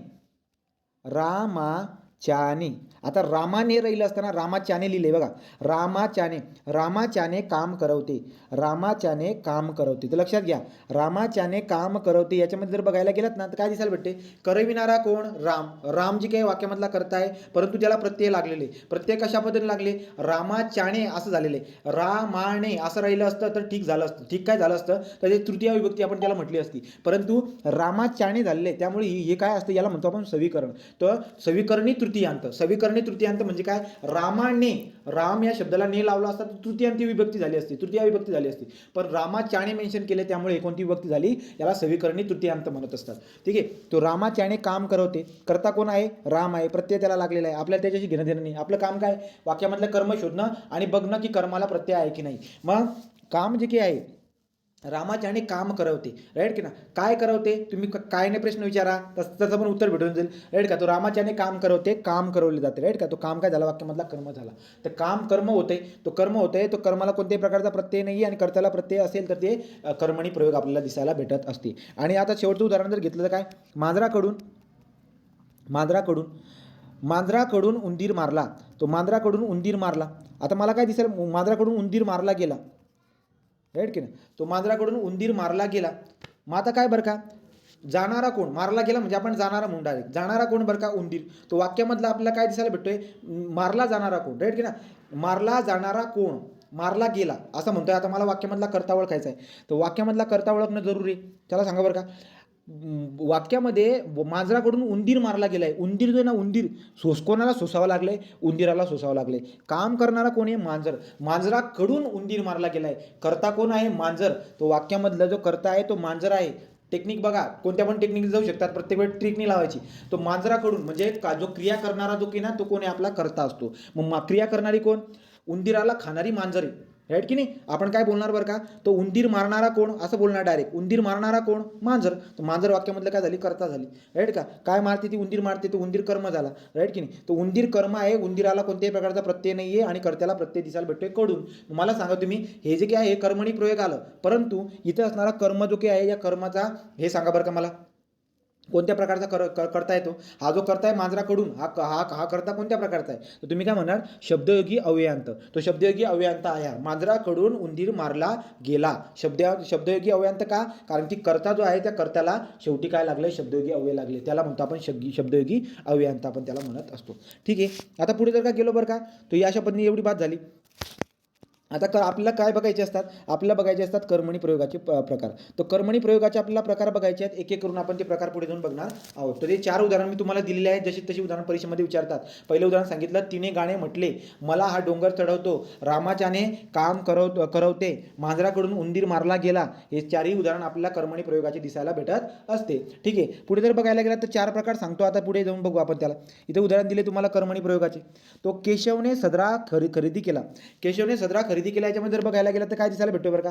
आता रामाने राहिलं असताना रामाच्याने लिहिले बघा, रामाच्याने काम करवते, रामाच्याने काम करवते. तर लक्षात घ्या, रामाच्याने काम करवते याच्यामध्ये जर बघायला गेलात ना तर काय दिसायला भेटते, करविणारा कोण, राम जी काही वाक्यामधला करता आहे, परंतु त्याला प्रत्यय लागलेले. प्रत्यय कशा पद्धतीने लागले, रामाच्याने असं झालेले, रामाने असं राहिलं असतं तर ठीक झालं असतं, ठीक काय झालं असतं, तर ते तृतीय विभक्ती आपण त्याला म्हटली असती, परंतु रामाच्याने झालेले, त्यामुळे हे काय असतं, याला म्हणतो आपण सवीकरण. तर सविकरणी तृतीयांत म्हणजे काय, रामाने, राम या शब्दाला ने लावला असता तर तृतीयांती विभक्ती झाली असती, तृतीय विभक्ती झाली असती. पण रामाच्याने मेन्शन केले त्यामुळे कोणती विभक्ती झाली, याला सविकरणी तृतीयांत म्हणत असतात. ठीक आहे. तो रामाच्याने काम करवते, करता कोण आहे, राम आहे, प्रत्यय त्याला लागलेला आहे. आपल्याला त्याच्याशी घेणं देणं नाही. आपलं काम काय, वाक्यामधलं कर्म शोधणं आणि बघणं की कर्माला प्रत्यय आहे की नाही. मग काम जे काही आहे, रामाच्याने काम करवते, राईट की ना. काय करवते, तुम्ही काय नाही प्रश्न विचारा त्याचं पण उत्तर भेटून जाईल, राईट का. तो रामाच्याने काम करवते, काम करवले जाते, राईट का. तो काम काय झाला, वाक्यामधला कर्म झाला. तर काम कर्म होते, तो कर्म होते, तो कर्माला कोणत्याही प्रकारचा प्रत्यय नाही आणि कर्त्याला प्रत्यय असेल तर ते कर्मणी प्रयोग आपल्याला दिसायला भेटत असते. आणि आता शेवटचं उदाहरण जर घेतलं तर काय, मांजराकडून उंदीर मारला. तो मांजराकडून उंदीर मारला. आता मला काय दिसेल, मांजराकडून उंदीर मारला गेला, राईट की नाही. तो मांजराकडून उंदीर मारला गेला. मग आता काय बरं का, जाणारा कोण, मारला गेला म्हणजे आपण जाणारा म्हणून डायरेक्ट, जाणारा कोण बरं का, उंदीर. तो वाक्यामधला आपल्याला काय दिसायला भेटतोय, मारला जाणारा कोण, राईट की ना. मारला जाणारा कोण, मारला गेला असं म्हणतोय. आता मला वाक्यामधला कर्ता ओळखायचा आहे, तर वाक्यामधला कर्ता ओळखणं जरुरी आहे. त्याला सांगा बरं का, वाक्यामध्ये मांजराकडून उंदीर मारला गेलाय. उंदीर जो आहे ना, उंदीर कोणाला सोसावं लागलंय, उंदीराला सोसावं लागले. काम करणारा कोण आहे, मांजराकडून उंदीर मारला गेलाय. कर्ता कोण आहे, मांजर. तो वाक्यामधला जो कर्ता आहे तो मांजर आहे. टेक्निक बघा, कोणत्या पण टेक्निक जाऊ शकतात, प्रत्येक वेळ ट्रिक नाही लावायची. तो मांजराकडून म्हणजे जो क्रिया करणारा जो की ना, तो कोण आहे, आपला कर्ता असतो. मग क्रिया करणारी कोण, उंदीराला खाणारी मांजर आहे, राईट की नाही. आपण काय बोलणार बरं का, तो उंदीर मारणारा कोण असं बोलणार डायरेक्ट. उंदीर मारणारा कोण, मांजर. तर मांजर वाक्यामधलं काय झाली, कर्ता झाली, राईट का. काय मारते ती, उंदीर मारते, तो उंदीर कर्म झाला, राईट की नाही. तो उंदीर कर्म आहे, उंदीराला कोणत्याही प्रकारचा प्रत्यय नाही आहे आणि कर्त्याला प्रत्यय दिसायला भेटतोय कडून. मला सांगा तुम्ही, हे जे काय आहे कर्मणी प्रयोग आलं, परंतु इथं असणारा कर्म जो काही आहे, या कर्माचा हे सांगा बरं का मला, कोणत्या प्रकारचा करता येतो. हा जो करता आहे मांजराकडून, हा करता कोणत्या प्रकारचा आहे, तर तुम्ही काय म्हणणार, शब्दयोगी अव्ययांत. तो शब्दयोगी अव्ययांत आहे. मांजराकडून उंदीर मारला गेला, शब्दयोगी अव्ययांत का, कारण की कर्ता जो आहे त्या कर्त्याला शेवटी काय लागले, शब्दयोगी अव्यय लागले, त्याला म्हणतो आपण शब्दयोगी अव्ययांत आपण त्याला म्हणत असतो. ठीक आहे. आता पुढे जर का गेलो बरं का, तर या अशा पद्धतीने एवढी बात झाली. आता आपल्याला काय बघायचे असतात, आपल्याला बघायचे असतात कर्मणी प्रयोगाचे प्रकार. तो कर्मणी प्रयोगाचे आपल्याला प्रकार बघायचे आहेत, एक एक करून आपण ते प्रकार पुढे जाऊन बघणार आहोत. तर हे 4 उदाहरण मी तुम्हाला दिलेले आहेत, जशी तशी उदाहरण परीक्षेमध्ये विचारतात. पहिलं उदाहरण सांगितलं, तिने गाणे म्हटले, मला हा डोंगर चढवतो, रामाच्याने काम करवते, मांजराकडून उंदीर मारला गेला. हे 4ही उदाहरण आपल्याला कर्मणी प्रयोगाचे दिसायला भेटत असते. ठीक आहे. पुढे जर बघायला गेला तर 4 प्रकार सांगतो, आता पुढे जाऊन बघू आपण त्याला. इथे उदाहरण दिले तुम्हाला कर्मणी प्रयोगाचे. तो केशवने सदरा खरेदी केला. केशवने सदरा खरेदी केला, याच्यामध्ये जर बघायला गेलं तर काय दिसायला भेटतो बरं का,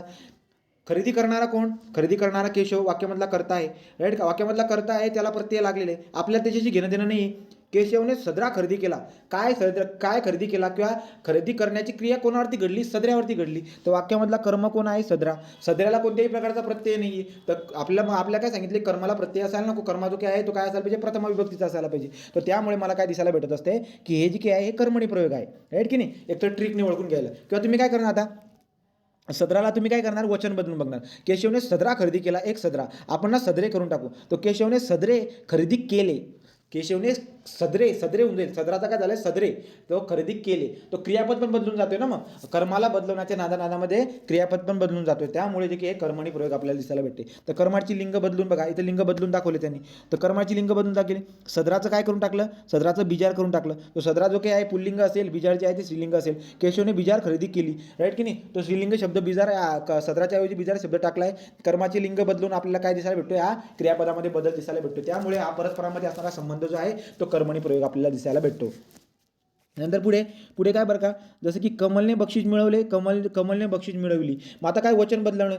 खरेदी करणारा कोण, खरेदी करणारा केशव, वाक्यामधला कर्ता आहे, राईट का. वाक्यामधला कर्ता आहे, त्याला प्रत्यय लागलेले, आपल्याला त्याच्याशी घेणं देणं नाही. केशवने सदरा खरेदी केला. काय खरेदी केला किंवा खरेदी करण्याची क्रिया कोणावरती घडली, सदऱ्यावरती घडली. तर वाक्यामधला कर्म कोण आहे, सदरा. सदऱ्याला कोणत्याही प्रकारचा प्रत्यय नाही आहे. तर आपल्या काय सांगितले, कर्माला प्रत्यय असायला नको. कर्मा जो काय आहे तो काय असायला पाहिजे, प्रथम विभक्तीचा असायला पाहिजे. तर त्यामुळे मला काय दिसायला भेटत असते की हे जे काय आहे हे कर्मणी प्रयोग आहे, राईट की नाही. एक तर ट्रिकने ओळखून घ्यायला, किंवा तुम्ही काय करणार, आता सदराला तुम्ही काय करणार, वचन बदलून बघणार. केशवने सदरा खरेदी केला, एक सदरा, आपण ना सदरे करून टाकू. तो केशवने सदरे खरेदी केले, केशवने सदरे होऊन जाईल, सदराचा काय झालं सदरे, तो खरेदी केले, तो क्रियापद पण बदलून जातोय ना, मग कर्माला बदलवण्याच्या नादामध्ये क्रियापद पण बदलून जातोय, त्यामुळे जे की कर्मणी प्रयोग आपल्याला दिसायला भेटते. तर कर्माची लिंग बदलून बघा, इथे लिंग बदलून दाखवले त्यांनी. तर कर्माची लिंग बदलून दाखवली, सदराचं काय करून टाकलं, सदराचं बिजार करून टाकलं. तो सदरा जो काही आहे पुल्लिंग असेल, बिजार जे आहे ते स्त्रीलिंग असेल. केशवने बिजार खरेदी केली, राईट की नाही, तो स्त्रीलिंग शब्द बिजार सदराच्या ऐवजी बिजार शब्द टाकलाय. कर्माची लिंग बदलून आपल्याला काय दिसायला भेटतोय, हा क्रियापदामध्ये बदल दिसायला भेटतो, त्यामुळे हा परस्परांमध्ये असणारा संबंध जो आहे तो कर्मणी प्रयोग आपल्याला दिसायला भेटतो. नंतर पुढे काय बरं का, जसं की कमलने बक्षीस मिळवले, कमलने बक्षीस मिळवली. मग आता काय वचन बदलवणं,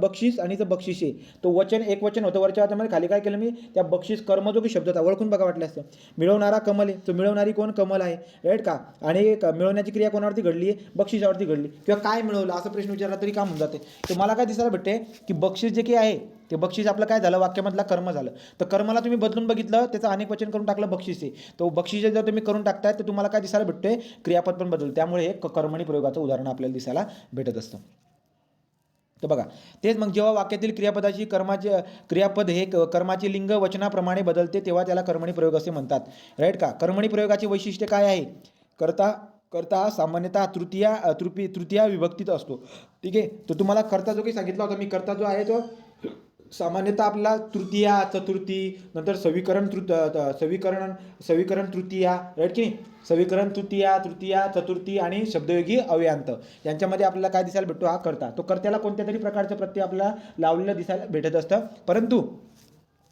बक्षीस आणि तर बक्षिसे, तो वचन एक वचन होतं, वरच्या हातामध्ये खाली काय केलं मी, त्या बक्षीस कर्म जो की शब्द होता ओळखून बघा वाटलं असतं. मिळवणारा कमल आहे, तो मिळवणारी कोण, कमल आहे, राईट का, आणि मिळवण्याची क्रिया कोणावरती घडली आहे, बक्षिसावरती घडली. किंवा काय मिळवलं असं प्रश्न विचारला तरी काम होऊन जाते. तर मला काय दिसायला भेटते की बक्षीस जे काही आहे ते बक्षीस आपलं काय झालं, वाक्यामधला कर्म झालं. तर कर्माला तुम्ही बदलून बघितलं, त्याचं अनेक वचन करून टाकलं बक्षिसे, तो बक्षिस जर तुम्ही करून टाकताय तर तुम्हाला काय दिसायला भेटते, क्रियापद पण बदलतं, त्यामुळे हे कर्मणी प्रयोगाचं उदाहरण आपल्याला दिसायला भेटत असतं. तर बघा, तेच मग जेव्हा वाक्यातील क्रियापदाची क्रियापद हे कर्माचे लिंग वचनाप्रमाणे बदलते तेव्हा त्याला कर्मणी प्रयोग असे म्हणतात, राईट का. कर्मणी प्रयोगाचे वैशिष्ट्य काय आहे, करता हा सामान्यतः तृतीया विभक्तीत असतो, ठीक आहे. तर तुम्हाला करता जो काही सांगितला होता मी, करता जो आहे तो सामान्यतः आपला तृतीया, चतुर्थी, नंतर सवीकरण तृतीया, राईट की नाही, सवीकरण तृतीया, चतुर्थी आणि शब्दयोगी अव्ययांत यांच्यामध्ये आपल्याला काय दिसायला भेटतो, हा करता. तो कर्त्याला कोणत्या तरी प्रकारचं प्रत्यय आपल्याला लावलेलं दिसायला भेटत असतं, परंतु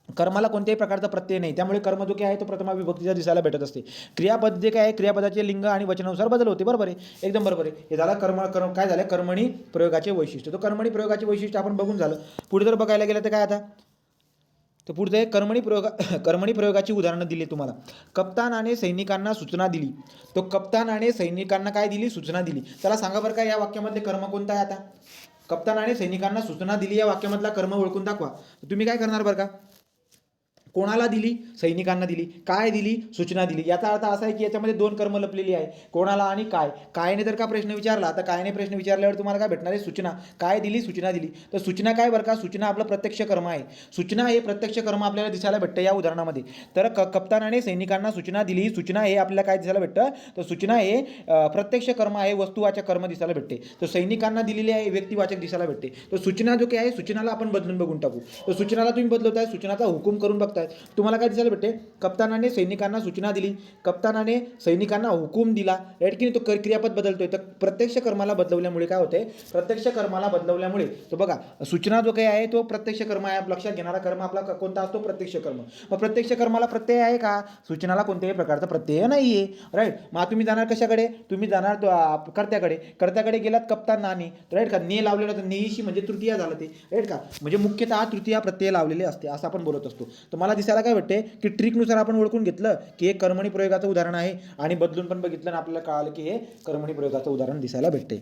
कर्माला कोणत्याही प्रकारचा प्रत्यय नाही, त्यामुळे कर्म जो काय आहे तो प्रथमा विभक्तीचा दिसायला भेटत असते. क्रियापद जे काय आहे क्रियापदाचे लिंग आणि वचनानुसार बदल होते, बरोबर आहे, एकदम बरोबर आहे. हे झालं काय झालं, कर्मणी प्रयोगाचे वैशिष्ट्य. तो कर्मणी प्रयोगाचे वैशिष्ट्य आपण बघून झालं. पुढे जर बघायला गेलं तर काय आता, तर पुढचं कर्मणी प्रयोगाची उदाहरणं दिली तुम्हाला. कप्तानाने सैनिकांना सूचना दिली, तो कप्तानाने सैनिकांना काय दिली, सूचना दिली. चला सांगा बरं का, या वाक्यामधले कर्म कोणता आहे. आता कप्तानाने सैनिकांना सूचना दिली या वाक्यामधला कर्म ओळखून दाखवा. तुम्ही काय करणार बरं का, कोणाला दिली, सैनिकांना दिली, काय दिली, सूचना दिली. याचा अर्थ असा आहे की याच्यामध्ये दोन कर्म लपलेली आहे, कोणाला आणि काय. कायने जर का प्रश्न विचारला तर कायने प्रश्न विचारल्यावर तुम्हाला काय भेटणार आहे, सूचना. काय दिली, सूचना दिली. तर सूचना काय बरं का, सूचना आपलं प्रत्यक्ष कर्म आहे. सूचना हे प्रत्यक्ष कर्म आपल्याला दिसायला भेटतं या उदाहरणामध्ये. तर कप्तानाने सैनिकांना सूचना दिली, सूचना हे आपल्याला काय दिसायला भेटतं, तर सूचना हे प्रत्यक्ष कर्म आहे, वस्तुवाचक कर्म दिसायला भेटते. तर सैनिकांना दिलेली आहे, व्यक्तिवाचक दिसायला भेटते. तर सूचना जो काय आहे, सूचनाला आपण बदलून बघून टाकू. तर सूचनाला तुम्ही बदलवताय, सूचनाचा हुकूम करून बघताय, तुम्हाला काय दिसायला भेटते, कप्तानाने सैनिकांना सूचना दिली, कप्तानाने सैनिकांना हुकूम दिला, राईट की नाही. तो क्रियापद बदलतोय. तर प्रत्यक्ष कर्माला बदलवल्यामुळे काय होते, प्रत्यक्ष कर्माला बदलवल्यामुळे तो बघा, सूचना जो काही आहे तो प्रत्यक्ष कर्म आहे, लक्षात घेणारा कर्म आपला कोणता असतो, प्रत्यक्ष कर्म. मग प्रत्यक्ष कर्माला प्रत्यय आहे का, सूचनाला कोणत्याही प्रकारचा प्रत्यय नाहीये, राईट. मग तुम्ही जाणार कशाकडे, तुम्ही जाणार कर्त्याकडे गेलात कप्तानाने, राईट का, ने लावलेलं होतं, नेईशी म्हणजे तृतीया झालं ते, राईट का, म्हणजे मुख्यतः तृतीया प्रत्यय लावलेले असते असं आपण बोलत असतो. तर मला दिसायला काय वाटते की ट्रिकनुसार आपण ओळखून घेतलं की हे कर्मणी प्रयोगाचं उदाहरण आहे, आणि बदलून पण बघितलं आणि आपल्याला कळालं की हे कर्मणी प्रयोगाचं उदाहरण दिसायला भेटते.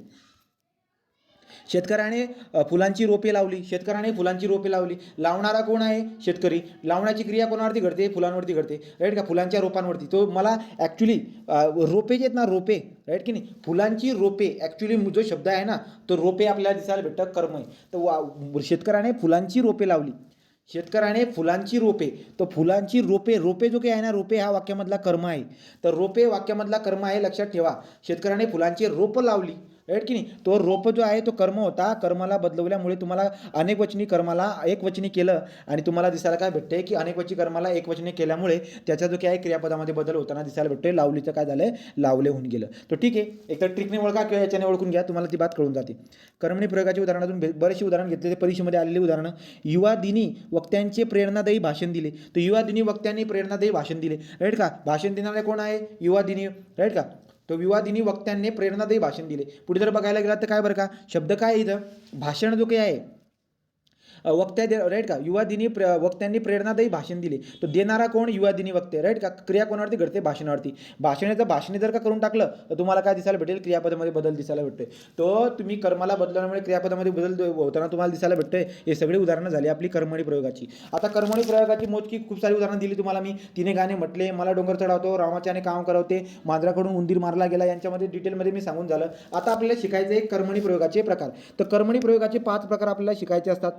शेतकऱ्याने फुलांची रोपे लावली, लावणारा कोण आहे, शेतकरी. लावण्याची क्रिया कोणावरती घडते, फुलांवरती घडते, राईट का, फुलांच्या रोपांवरती. तो मला ॲक्च्युली रोपे जे आहेत ना, रोपे, राईट की नाही, फुलांची रोपे, ॲक्च्युली जो शब्द आहे ना तो रोपे आपल्याला दिसायला भेटतं, कर्म आहे. तर शेतकऱ्याने फुलांची रोपे लावली, शेतकऱ्याने फुलांची रोपे, तर फुलांची रोपे जो काही आहे ना, रोपे हा वाक्यामधला कर्म आहे. तर रोपे वाक्यामधला कर्म आहे, लक्षात ठेवा. शेतकऱ्याने फुलांची रोपं लावली, राईट की नाही, तो रोप जो आहे तो कर्म होता. कर्माला बदलवल्यामुळे तुम्हाला अनेकवचनी कर्माला एकवचनी केलं, आणि तुम्हाला दिसायला काय भेटते की अनेकवचनी कर्माला एकवचनी केल्यामुळे त्याचा जो काय क्रियापदामध्ये बदल होताना दिसायला भेटते. लावलीचं काय झालं, लावले होऊन गेलं. तर ठीक आहे, एकतर ट्रिकने ओळखा किंवा याच्याने ओळखून घ्या, तुम्हाला ती बात कळून जाते. कर्मणी प्रयोगाच्या उदाहरणातून बरेचसे उदाहरण घेतले, परीक्षेमध्ये आलेली उदाहरणं. युवा दिनी वक्त्यांचे प्रेरणादायी भाषण दिले, तर युवा दिनी वक्त्यांनी प्रेरणादायी भाषण दिले, राईट का. भाषण देणारे कोण आहे, युवा दिनी, राईट का. तो विवादिनी वक्त्यांनी प्रेरणादायी भाषण दिले. पुढे जर बघायला गेला तर काय बरं का, शब्द काय इथं, भाषण जो काही आहे राईट का, युवादिनी वक्त्यांनी प्रेरणादायी भाषण दिले. तो देणारा कोण, युवादिनी वक्ते, राईट का. क्रिया कोणावरती घडते, भाषणावरती. भाषणे जर का करून टाकलं तर तुम्हाला काय दिसायला भेटेल, क्रियापदामध्ये बदल दिसायला भेटते. तो तुम्ही कर्माला बदलल्यामुळे क्रियापदामध्ये बदल होताना तुम्हाला दिसायला भेटते. हे सगळी उदाहरणं झाली आपली कर्मणी प्रयोगाची. आता कर्मणी प्रयोगाची मोजकी खूप सारी उदाहरणं दिली तुम्हाला मी. तिने गाणे म्हटले, मला डोंगर चढावतो, रामाच्याने काम करवते, मांजराकडून उंदीर मारला गेला, यांच्यामध्ये डिटेलमध्ये मी सांगून झालं. आता आपल्याला शिकायचं एक कर्मणी प्रयोगाचे प्रकार. तर कर्मणी प्रयोगाचे 5 प्रकार आपल्याला शिकायचे असतात.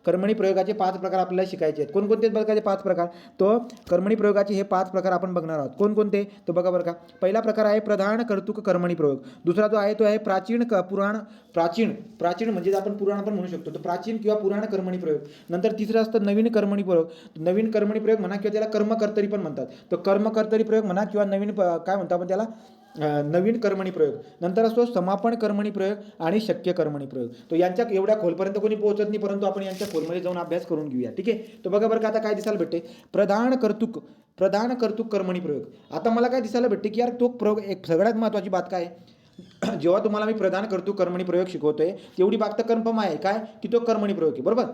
कर्मणी प्रयोगाचे 5 प्रकार आपल्याला शिकायचे आहेत. कोणकोणते प्रकारचे 5 प्रकार? तो कर्मणी प्रयोगाचे हे 5 प्रकार आपण बघणार आहोत. कोणकोणते? तो बघा बरं का. पहिला प्रकार आहे प्रधान कर्तृक कर्मणी प्रयोग. दुसरा जो आहे तो आहे प्राचीन म्हणजे आपण पुराण पण म्हणू शकतो. तर प्राचीन किंवा पुराण कर्मणी प्रयोग. नंतर तिसरं असतं नवीन कर्मणी प्रयोग. नवीन कर्मणी प्रयोग म्हणा किंवा त्याला कर्मकर्तरी पण म्हणतात. तो कर्मकर्तरी प्रयोग म्हणा किंवा नवीन काय म्हणतो आपण त्याला नवीन कर्मणी प्रयोग. नंतर असतो समापन कर्मणी प्रयोग आणि शक्य कर्मणी प्रयोग. तो यांच्या एवढ्या खोलपर्यंत कोणी पोहोचत नाही, परंतु आपण यांच्या खोलमध्ये जाऊन अभ्यास करून घेऊया. ठीक आहे. तो बघा बरं का आता काय दिसायला भेटते, प्रधान कर्तृक कर्मणी प्रयोग. आता मला काय दिसायला भेटते की यार तो प्रयोग एक सगळ्यात महत्त्वाची बात काय आहे जेव्हा तुम्हाला मी प्रधान कर्तृक कर्मणी प्रयोग शिकवतोय तेवढी बात तर कन्फर्म आहे काय की तो कर्मणी प्रयोग आहे. बरोबर.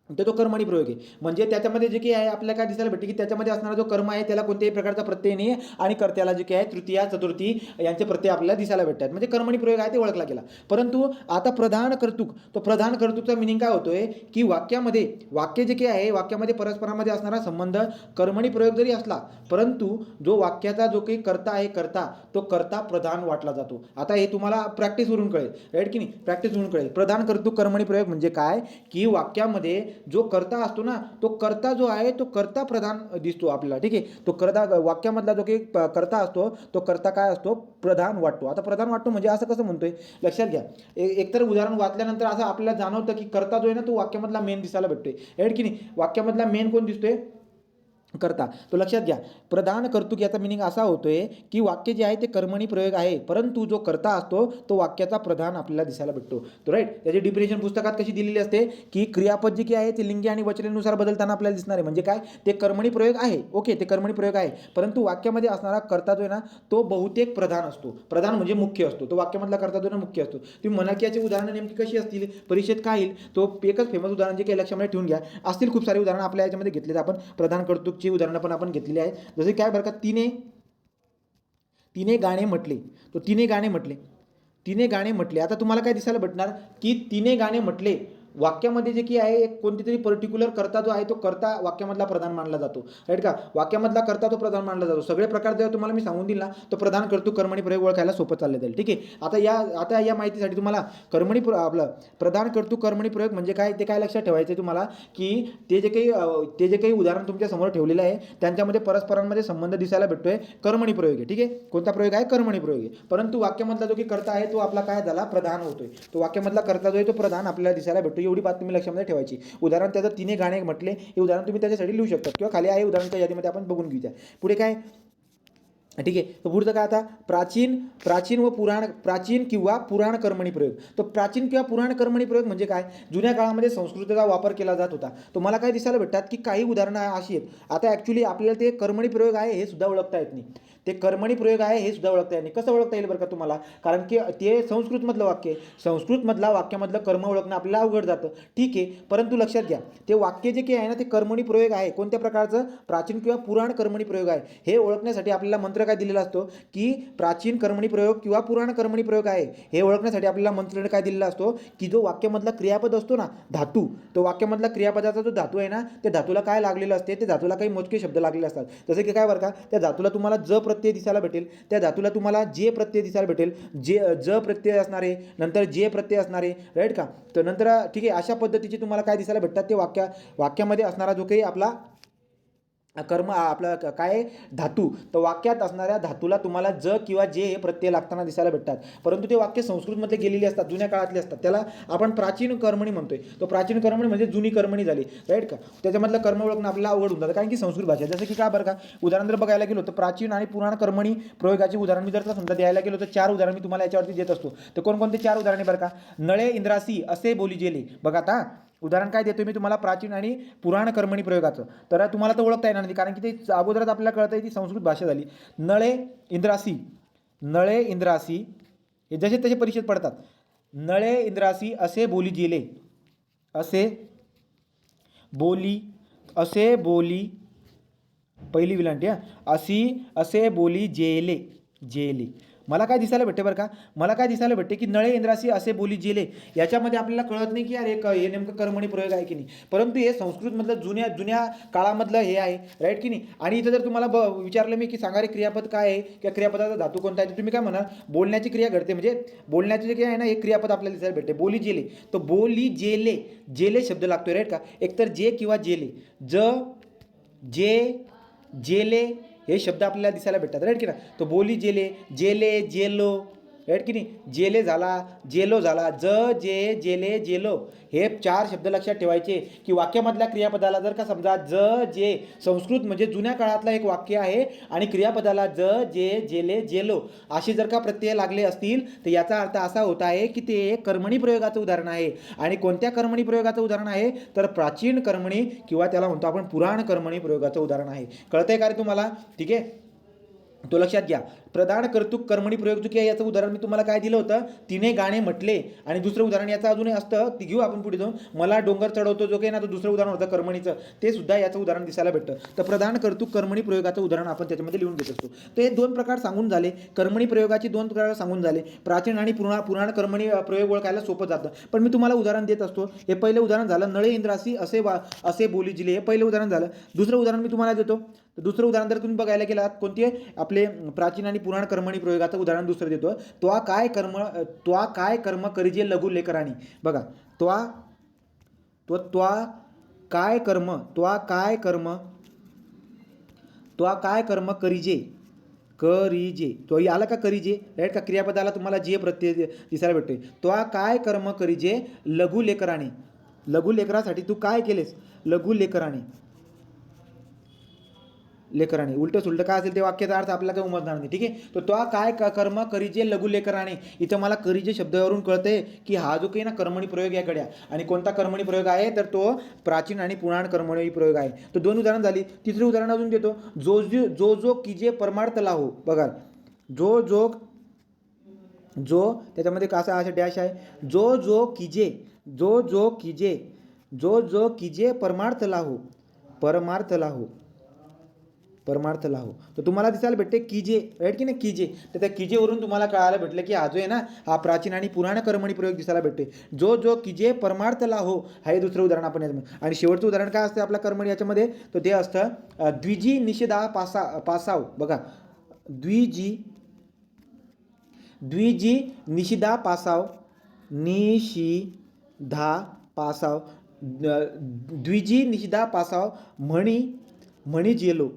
तो कर्मणी प्रयोग आहे. म्हणजे त्याच्यामध्ये जे काही आहे आपल्याला काय दिसायला भेटते की त्याच्यामध्ये असणारा जो कर्म आहे त्याला कोणत्याही प्रकारचा प्रत्यय नाही आणि कर्त्याला जे काही आहे तृतीया चतुर्थी यांचे प्रत्यय आपल्याला दिसायला भेटतात. म्हणजे कर्मणी प्रयोग आहे ते ओळखला गेला. परंतु आता प्रधान कर्तृकचा मिनिंग काय होतोय की वाक्य जे काही आहे वाक्यामध्ये परस्परामध्ये असणारा संबंध कर्मणी प्रयोग जरी असला परंतु जो वाक्याचा जो काही कर्ता आहे तो कर्ता प्रधान वाटला जातो. आता हे तुम्हाला प्रॅक्टिसवरून कळेल, राईट की नाही. प्रॅक्टिसवरून कळेल. प्रधान कर्तृक कर्मणी प्रयोग म्हणजे काय की वाक्यामध्ये जो कर्ता असतो ना तो कर्ता जो आहे तो कर्ता प्रधान दिसतो आपल्याला. ठीक आहे. तो कर्ता वाक्यामधला जो काही कर्ता असतो तो कर्ता काय असतो प्रधान वाटतो. आता प्रधान वाटतो म्हणजे असं कसं म्हणतोय लक्षात घ्या. एकतर उदाहरण वाचल्यानंतर असं आपल्याला जाणवतं की कर्ता जो आहे ना तो वाक्यामधला मेन दिसायला भेटतोय, राईट की नाही. वाक्यामधला मेन कोण दिसतोय कर्ता. तो लक्षात घ्या. प्रधान कर्तृक याचा मिनिंग असा होतोय की वाक्य जे आहे ते कर्मणी प्रयोग आहे परंतु जो कर्ता असतो तो वाक्याचा प्रधान आपल्याला दिसायला भेटतो. तो राईट. त्याची डिफिनेशन पुस्तकात कशी दिलेली असते की क्रियापद जे आहे ते लिंगी आणि वचनेनुसार बदलताना आपल्याला दिसणार आहे. म्हणजे काय ते कर्मणी प्रयोग आहे. ओके. ते कर्मणी प्रयोग आहे परंतु वाक्यामध्ये असणारा कर्ता जो आहे ना तो बहुतेक प्रधान असतो. प्रधान म्हणजे मुख्य असतो. तो वाक्यामधला कर्ता जो आहे ना मुख्य असतो. तुम्ही म्हणा की याची उदाहरणं नेमकी कशी असतील परीक्षेत काय येईल तो एकच फेमस उदाहरण जे काही लक्षामध्ये ठेवून घ्या. असतील खूप सारे उदाहरणं आपल्या याच्यामध्ये घेतलेत आपण प्रधान कर्तृक उदाहरणं पण आपण घेतलेली आहेत. जसे काय बरं का तिने गाणे म्हटले. तो तिने गाणे म्हटले. आता तुम्हाला काय दिसायला भेटणार की तिने गाणे म्हटले वाक्यामध्ये जे की आहे एक कोणती तरी पर्टिक्युलर कर्ता जो आहे तो कर्ता वाक्यामधला प्रधान मानला जातो, राईट का. वाक्यामधला कर्ता तो प्रधान मानला जातो. सगळे प्रकार जेव्हा तुम्हाला मी सांगून दिला तो प्रधान कर्तृक कर्मणी प्रयोग ओळखायला सोपं चाललं जाईल. ठीक आहे. आता या माहितीसाठी तुम्हाला आपलं प्रधान कर्तृक कर्मणी प्रयोग म्हणजे काय ते काय लक्षात ठेवायचं आहे तुम्हाला की ते जे काही उदाहरण तुमच्या समोर ठेवलेलं आहे त्यांच्यामध्ये परस्परांमध्ये संबंध दिसायला भेटतोय कर्मणी प्रयोग आहे. ठीक आहे. कोणता प्रयोग आहे कर्मणी प्रयोग आहे. परंतु वाक्यामधला जो काही कर्ता आहे तो आपला काय झाला प्रधान होतोय. तो वाक्यामधला कर्ता जो आहे तो प्रधान आपल्याला दिसायला भेटतो. एवढी बात तुम्ही लक्षामध्ये ठेवायची. उदाहरण त्याचं तिने गाणे म्हटले हे उदाहरण तुम्ही त्याच्यासाठी लिहू शकता किंवा खाली आहे उदाहरणच्या यादीमध्ये आपण बघून घेऊया. पुढे काय ठीक आहे. तर पुढचं काय आता प्राचीन किंवा पुराण कर्मणी प्रयोग. तर प्राचीन किंवा पुराण कर्मणी प्रयोग म्हणजे काय जुन्या काळामध्ये संस्कृतीचा वापर केला जात होता. तो मला काय दिसायला भेटतात की काही उदाहरणं अशी आहेत. आता ॲक्च्युली आपल्याला ते कर्मणी प्रयोग आहे हे सुद्धा ओळखता येत नाही. ते कर्मणी प्रयोग आहे हे सुद्धा ओळखता येत नाही. कसं ओळखता येईल बरं का तुम्हाला, कारण की ते संस्कृतमधलं वाक्य आहे. संस्कृतमधला वाक्यामधलं कर्म ओळखणं आपल्याला अवघड जातं. ठीक आहे. परंतु लक्षात घ्या ते वाक्य जे काही आहे ना ते कर्मणी प्रयोग आहे. कोणत्या प्रकारचं प्राचीन किंवा पुराण कर्मणी प्रयोग आहे हे ओळखण्यासाठी आपल्याला मंत्र काय दिलेला असतो की प्राचीन कर्मणी प्रयोग किंवा पुराण कर्मणी प्रयोग आहे हे ओळखण्यासाठी आपल्याला मंत्र काय दिलेला असतो की जो वाक्यामधला क्रियापद असतो ना धातू, तो वाक्यामधला क्रियापदाचा जो धातू आहे ना त्या धातूला काय लागलेलं असते ते धातूला काही मोजके शब्द लागलेले असतात. जसे की काय बरं का त्या धातूला तुम्हाला ज प्रत्यय दिसायला भेटेल, त्या धातूला तुम्हाला जे प्रत्यय दिसायला भेटेल, ज प्रत्यय असणारे नंतर जे प्रत्यय असणारे, राईट का. तर नंतर ठीक आहे अशा पद्धतीचे तुम्हाला काय दिसायला भेटतात ते वाक्यामध्ये असणारा जो काही आपला कर्म आपलं काय धातू तर वाक्यात असणाऱ्या धातूला तुम्हाला ज किंवा जे हे प्रत्यय लागताना दिसायला भेटतात. परंतु ते वाक्य संस्कृतमध्ये गेलेली असतात, जुन्या काळातले असतात. त्याला आपण प्राचीन कर्मणी म्हणतोय. तो प्राचीन कर्मणी म्हणजे जुनी कर्मणी झाली, राईट का. त्याच्यामधलं कर्म ओळखणं आपल्याला अवघड होऊन जातं कारण की संस्कृत भाषा. जसं की काय बरं का उदाहरण जर बघायला गेलो तर प्राचीन आणि पुराण कर्मणी प्रयोगाची उदाहरण मी जर समजा द्यायला गेलो तर 4 उदाहरण मी तुम्हाला याच्यावरती देत असतो. तर कोणकोणते 4 उदाहरणे बरं का. नळे इंद्रासी असे बोली जेले. बघा आता उदाहरण काय देतो मी तुम्हाला प्राचीन आणि पुराण कर्मणी प्रयोगाचं. तर तुम्हाला तर ओळखता येणार नाही कारण की ते अगोदरच आपल्याला कळतं ती संस्कृत भाषा झाली. नळे इंद्रासी हे जसे तसे परीक्षेत पडतात. नळे इंद्रासी असे बोली जेले, असे बोली पहिली विलांटी असे बोली जेले. मला काय दिसायला भेटते बरं का, मला काय दिसायला भेटते की नळे इंद्रासी असे बोली जेले, याच्यामध्ये आपल्याला कळत नाही की यार हे नेमकं कर्मणी प्रयोग आहे की नाही, परंतु हे संस्कृतमधलं जुन्या जुन्या काळामधलं हे आहे, राईट की नाही. आणि इथं जर तुम्हाला विचारलं मी की सांगा रे क्रियापद काय आहे किंवा क्रियापदाचा धातू कोणता आहे, तर तुम्ही काय म्हणाल बोलण्याची क्रिया घडते, म्हणजे बोलण्याची जे काही आहे ना हे क्रियापद आपल्याला दिसायला भेटते. बोली जेले, तर बोली जेले, जेले शब्द लागतोय राईट का, एकतर जे किंवा जेले, जे जेले हे शब्द आपल्याला दिसायला भेटतात राईट की ना. तो बोली जेले, जेले जेलो, राईट की नाही. जेले झाला, जेलो झाला, जे जेले जेलो, हे 4 शब्द लक्षात ठेवायचे की वाक्यामधल्या क्रियापदाला जर का समजा जे, संस्कृत म्हणजे जुन्या काळातला एक वाक्य आहे आणि क्रियापदाला जे जेले जेलो असे जर का प्रत्यय लागले असतील तर याचा अर्थ असा होत आहे की ते एक कर्मणी प्रयोगाचं उदाहरण आहे. आणि कोणत्या कर्मणी प्रयोगाचं उदाहरण आहे, तर प्राचीन कर्मणी किंवा त्याला म्हणतो आपण पुराण कर्मणी प्रयोगाचं उदाहरण आहे. कळतंय का रे तुम्हाला, ठीक आहे. तो लक्षात घ्या. प्रधान कर्तृक कर्मणी प्रयोग जो आहे याचं उदाहरण मी तुम्हाला काय दिलं होतं, तिने गाणे म्हटले. आणि दुसरं उदाहरण याचं अजूनही असतं, ती घेऊ आपण पुढे जाऊन. मला डोंगर चढवतो जो काही ना, तो दुसरं उदाहरण होतं कर्मणीचं, ते सुद्धा याचं उदाहरण दिसायला भेटतं. तर प्रधान कर्तृक कर्मणी प्रयोगाचं उदाहरण आपण त्याच्यामध्ये लिहून देत असतो. तर हे 2 प्रकार सांगून झाले, कर्मणी प्रयोगाची 2 प्रकार सांगून झाले. प्राचीन आणि पुराण कर्मणी प्रयोग ओळखायला सोपं जातं. पण मी तुम्हाला उदाहरण देत असतो. हे पहिलं उदाहरण झालं नळे इंद्रासी असे बोली जिले, हे पहिलं उदाहरण झालं. दुसरं उदाहरण मी तुम्हाला देतो. तर दुसरं उदाहरण जर तुम्ही बघायला गेलात, कोणती आहे आपले प्राचीन आणि पुराण कर्मणी प्रयोगाचं उदाहरण दुसरं देतो. त्वा काय कर्म करिजे लघु लेकराणी. बघा, त्वा काय कर्म करिजे, तो आला का करिजे, राईट का. क्रियापदाला तुम्हाला जे प्रत्यय दिसायला भेटतोय. त्वा काय कर्म करिजे लघु लेकराणी, लघु लेकरासाठी तू काय केलेस, लघु लेकराणी, उलटं सुलटं काय असेल ते वाक्याचा अर्थ आपल्याला काही उमजणार नाही, ठीक आहे. तर तो काय कर्म करिजे लघु लेकराने, इथं मला करिजे शब्दावरून कळतंय की हा जो काही ना कर्मणी प्रयोग याकडे, आणि कोणता कर्मणी प्रयोग आहे, तर तो प्राचीन आणि पुराण कर्मणी प्रयोग आहे. तर 2 उदाहरण झाली. तिसरं उदाहरण अजून देतो. जो किजे परमार्थ लाहो. बघा, जो त्याच्यामध्ये कसा असा डॅश आहे, जो किजे परमार्थ लाहो, तर तुम्हाला दिसायला भेटते कीजे, राईट की नाही, कीजे. तर त्या कीजेवरून तुम्हाला कळायला भेटलं की हा जो आहे ना हा प्राचीन आणि पुराण कर्मणी प्रयोग दिसायला भेटते. जो कीजे परमार्थ लाहो, हे दुसरं उदाहरण आपण याच्यामध्ये. आणि शेवटचं उदाहरण काय असतं आपल्या कर्मणी याच्यामध्ये, तर ते असतं द्विजी निषेधा पासाव. बघा, द्विजी निषिधा पासाव, द्विजी निषिधा पासाव म्हणी जेलो,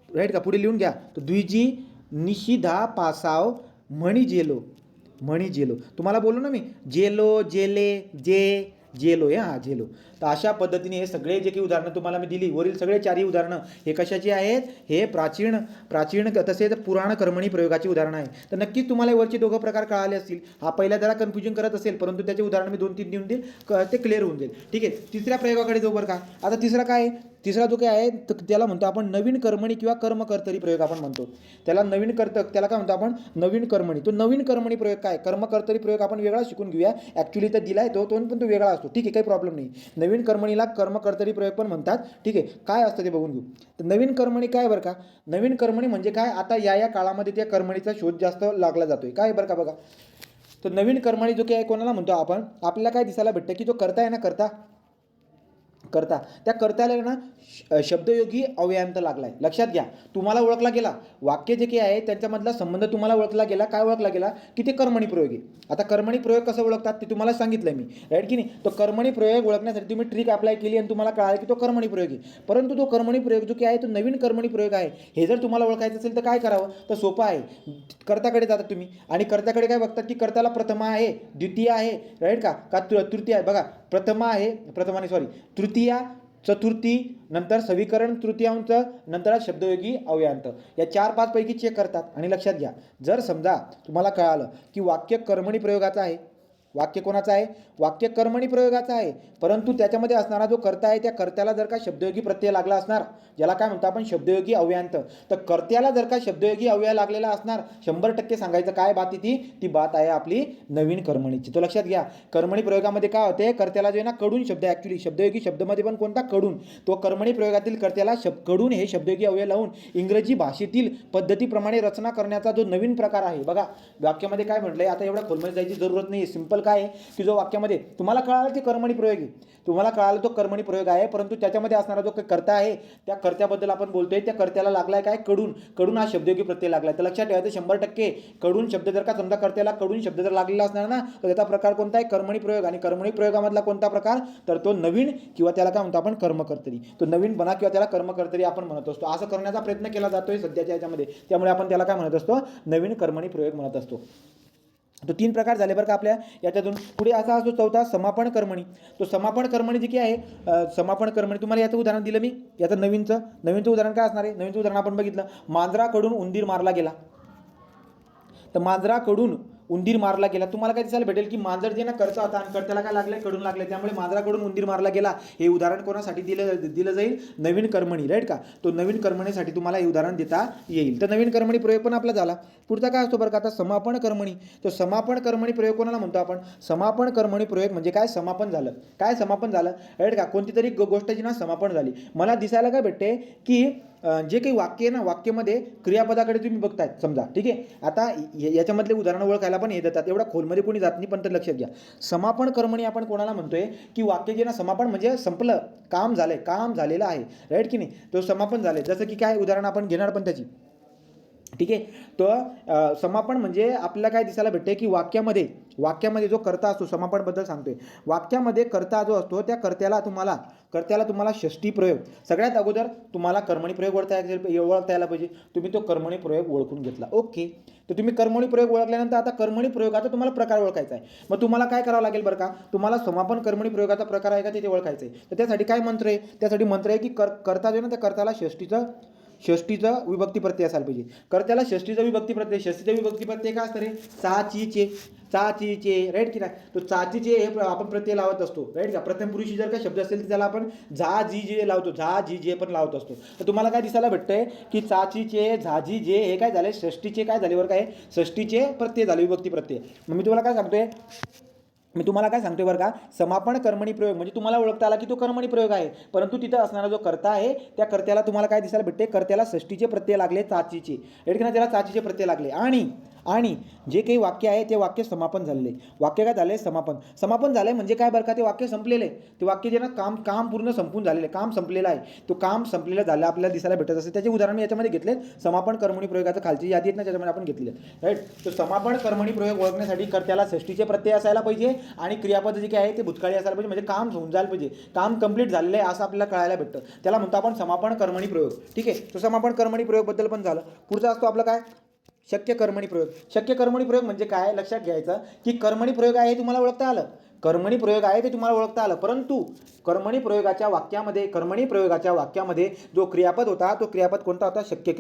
राईट का. पुढे लिहून घ्या. तर द्विजी निषिधा पासाव म्हणी जेलो. तुम्हाला बोललो ना मी, जेलो जेले जेलो, जेलो. तर अशा पद्धतीने हे सगळे जे काही उदाहरणं तुम्हाला मी दिली, वरील सगळे 4ही उदाहरणं हे कशाची आहेत, हे प्राचीन तसेच पुराण कर्मणी प्रयोगाची उदाहरणं आहे. तर नक्कीच तुम्हाला वरचे 2 प्रकार कळाले असतील. हा पहिला जरा कन्फ्युजन करत असेल, परंतु त्याचे उदाहरण मी 2-3 देऊन देईल, ते क्लिअर होऊन जाईल, ठीक आहे. तिसऱ्या प्रयोगाकडे जाऊ बरं का. आता तिसरा काय आहे, तिसरा जो काय आहे तर त्याला म्हणतो आपण नवीन कर्मणी किंवा कर्मकर्तरी प्रयोग आपण म्हणतो. त्याला काय म्हणतो आपण, नवीन कर्मणी. तो नवीन कर्मणी प्रयोग काय, कर्मकर्तरी प्रयोग आपण वेगळा शिकून घेऊया. ॲक्च्युली तर दिला आहे तो पण तो वेगळा असतो, ठीक आहे, काही प्रॉब्लेम नाही. नवीन कर्मणीला कर्मकर्तरी प्रयोग पण म्हणतात, ठीक आहे. काय असतं ते बघून घेऊ. तर नवीन कर्मणी काय बरं का, नवीन कर्मणी म्हणजे काय, आता या काळामध्ये त्या कर्मणीचा शोध जास्त लागला जातोय, काय बरं का. बघा, तर नवीन कर्मणी जो काय आहे कोणाला म्हणतो आपण, आपल्याला काय दिसायला भेटतं की जो करता आहे ना, करता त्या कर्त्याला ना शब्दयोगी अव्ययांत लागलाय. लक्षात घ्या, तुम्हाला ओळखला गेला वाक्य जे काही आहे त्यांच्यामधला संबंध तुम्हाला ओळखला गेला. काय ओळखला गेला की ते कर्मणी प्रयोग आहे. आता कर्मणी प्रयोग कसं ओळखतात ते तुम्हाला सांगितलंय मी, राईट की नाही. तो कर्मणी प्रयोग ओळखण्यासाठी तुम्ही ट्रिक अप्लाय केली आणि तुम्हाला कळालं की तो कर्मणी प्रयोग आहे. परंतु तो कर्मणी प्रयोग जो काही आहे तो नवीन कर्मणी प्रयोग आहे. हे जर तुम्हाला ओळखायचं असेल तर काय करावं, तर सोपं आहे. कर्त्याकडे जातात तुम्ही आणि कर्त्याकडे काय बघतात की कर्त्याला प्रथमा आहे, द्वितीय आहे, राईट का तृतीय आहे. बघा, तृतीया, चतुर्थी, नंतर सवीकरण, तृतीयांश, नंतर शब्दयोगी अव्ययांत, या 4-5 पैकी चेक करतात. आणि लक्षात घ्या, जर समजा तुम्हाला कळालं की वाक्य कर्मणी प्रयोगाचं आहे, वाक्य कोणाचं आहे? वाक्य कर्मणी प्रयोगाचं आहे. परंतु त्याच्यामध्ये असणारा जो कर्ता आहे त्या कर्त्याला जर का शब्दयोगी प्रत्यय लागला असणार, ज्याला काय म्हणतो आपण शब्दयोगी अव्ययांत, तर कर्त्याला जर का शब्दयोगी अव्यय लागलेला असणार 100% सांगायचं काय बात ती ती बात आहे आपली नवीन कर्मणीची. तो लक्षात घ्या. कर्मणी प्रयोगामध्ये काय होते, कर्त्याला जे ना कडून शब्द, ॲक्च्युली शब्दयोगी शब्दमध्ये पण कोणता कडून, तो कर्मणी प्रयोगातील कर्त्याला कडून हे शब्दयोगी अव्यय लावून इंग्रजी भाषेतील पद्धतीप्रमाणे रचना करण्याचा जो नवीन प्रकार आहे. बघा वाक्यामध्ये काय म्हटलंय, आता एवढ्या खोलमध्ये जायची जरूरत नाही. सिंपल काय आहे की जो वाक्यामध्ये तुम्हाला कळालं ते कर्मणी प्रयोग आहे, तुम्हाला कळालं तो कर्मणी प्रयोग आहे, परंतु त्याच्यामध्ये असणारा जो कर्ता आहे त्या कर्त्याबद्दल आपण बोलतोय, त्या कर्त्याला लागलाय काय? कडून. कडून हा शब्दयोगी प्रत्यय लागलाय. तर लक्षात ठेवायचं 100% कडून शब्द जर का समजा कर्त्याला कडून शब्द जर लागलेला असणार ना, तर त्याचा प्रकार कोणता आहे? कर्मणी प्रयोग. आणि कर्मणी प्रयोगामधला कोणता प्रकार? तर तो नवीन, किंवा त्याला काय म्हणतो आपण कर्मकर्तरी. तो नवीन बना किंवा त्याला कर्मकर्तरी आपण म्हणत असतो. असं करण्याचा प्रयत्न केला जातोय सध्याच्या याच्यामध्ये, त्यामुळे आपण त्याला काय म्हणत असतो? नवीन कर्मणी प्रयोग म्हणत असतो. तो 3 प्रकार झाले बरं का आपल्या याच्यातून. पुढे असा असतो चौथा समापन कर्मणी. तो समापन कर्मणी जी काय आहे, समापन कर्मणी तुम्हाला याचं उदाहरण दिलं मी. याचं नवीनचं उदाहरण काय असणार आहे? नवीनचं उदाहरण आपण बघितलं, मांजराकडून उंदीर मारला गेला. तर मांजराकडून उंदीर मारला गेला. तुम्हाला काय दिसायला भेटेल की मांजर जे ना करता होता आणि कर्त्याला काय लागले? कडून लागले. त्यामुळे मांजराकडून उंदीर मारला गेला हे उदाहरण कोणासाठी दिलं जाईल? नवीन कर्मणी. राईट का? तो नवीन कर्मणीसाठी तुम्हाला हे उदाहरण देता येईल. तर नवीन कर्मणी प्रयोग पण आपला झाला. पुढचा काय असतो बरं का, आता समापन कर्मणी. तो समापन कर्मणी प्रयोग कोणाला म्हणतो आपण? समापन कर्मणी प्रयोग म्हणजे काय? समापन झालं. काय समापन झालं? राईट का? कोणती तरी गोष्टची ना समापन झाली. मला दिसायला काय भेटते की जे काही वाक्य आहे ना, वाक्यामध्ये क्रियापदाकडे तुम्ही बघताय समजा, ठीक आहे. आता याच्यामधले उदाहरणं ओळखायला पण हे देतात, एवढा खोलमध्ये कोणी जात नाही, पण तर लक्षात घ्या. समापन कर्मणी आपण कोणाला म्हणतोय की वाक्य जे ना समापन म्हणजे संपलं, काम झालंय, काम झालेलं आहे. राईट की नाही? तो समापन झाले. जसं की काय उदाहरण आपण घेणार पण त्याची, ठीक आहे. तर समापन म्हणजे आपल्याला काय दिसायला भेटते की वाक्यामध्ये जो कर्ता असतो, समापनबद्दल सांगतोय, वाक्यामध्ये कर्ता जो असतो त्या कर्त्याला तुम्हाला षष्टी प्रयोग, सगळ्यात अगोदर तुम्हाला कर्मणी प्रयोग ओळखता यायला पाहिजे. तुम्ही तो कर्मणी प्रयोग ओळखून घेतला, ओके. तर तुम्ही कर्मणी प्रयोग ओळखल्यानंतर आता कर्मणी प्रयोगाचा तुम्हाला प्रकार ओळखायचा आहे. मग तुम्हाला काय करावं लागेल बरं का, तुम्हाला समापन कर्मणी प्रयोगाचा प्रकार आहे का ते ओळखायचं आहे. तर त्यासाठी काय मंत्र आहे? त्यासाठी मंत्र आहे की कर्ता जो ना त्या कर्त्याला षष्टीचं विभक्ती प्रत्यय असायला पाहिजे. कर्त्याला षष्टीचा विभक्ती प्रत्यय काय असतं रे? चाचीचे. राईट की नाही? तो चाचीचे हे आपण प्रत्यय लावत असतो. राईट का? प्रथम पुरुषी जर का शब्द असेल तर त्याला आपण जे लावतो, जे पण लावत असतो. तर तुम्हाला काय दिसायला भेटतंय की चाचीचे, जे हे काय झाले? षष्टीचे काय झाले बरं काय? षष्टीचे प्रत्यय झाले, विभक्ती प्रत्यय. मग मी तुम्हाला काय सांगतोय बरं का, समापन कर्मणी प्रयोग म्हणजे तुम्हाला ओळखता आला की तो कर्मणी प्रयोग आहे, परंतु तिथं असणारा जो कर्ता आहे त्या कर्त्याला तुम्हाला काय दिसायला भेटते? कर्त्याला षष्टीचे प्रत्यय लागले, चाचीचे. ना? त्याला चाचीचे प्रत्यय लागले. आणि जे काही वाक्य आहे ते वाक्य समापन झालेले. वाक्य काय झाले? समापन झाले म्हणजे काय बरं का, ते वाक्य संपलेले. ते वाक्य जे ना काम पूर्ण संपून झालेले, काम संपलेलं आहे. तो काम संपलेलं झालं आपल्याला दिसायला भेटत असते. त्याचे उदाहरण मी याच्यामध्ये घेतले. समापन कर्मणी प्रयोगाचं खालची यादी आहेत ना, त्याच्यामध्ये आपण घेतले. राईट. तो समापन कर्मणी प्रयोग ओळखण्यासाठी कर्त्याला षष्टीचे प्रत्यय असायला पाहिजे आणि क्रियापद जे काय आहे ते भूतकाळी असायला पाहिजे. म्हणजे काम होऊन जायला पाहिजे, काम कंप्लीट झालेलं आहे असं आपल्याला कळायला भेटतं. त्याला म्हणतो आपण समापन कर्मणी प्रयोग. ठीक आहे. तो समापन कर्मणी प्रयोग बद्दल पण झालं. पुढचा असतो आपला काय? शक्य कर्मणी प्रयोग. शक्य कर्मणी प्रयोग म्हणजे काय? लक्षात घ्यायचं की कर्मणी प्रयोग आहे हे तुम्हाला ओळखता आलं. कर्मणी प्रयोग आहे ते तुम्हाला ओळखता आलं, परंतु कर्मणी प्रयोगाच्या वाक्यामध्ये जो क्रियापद होता तो क्रियापद कोणता होता? शक्य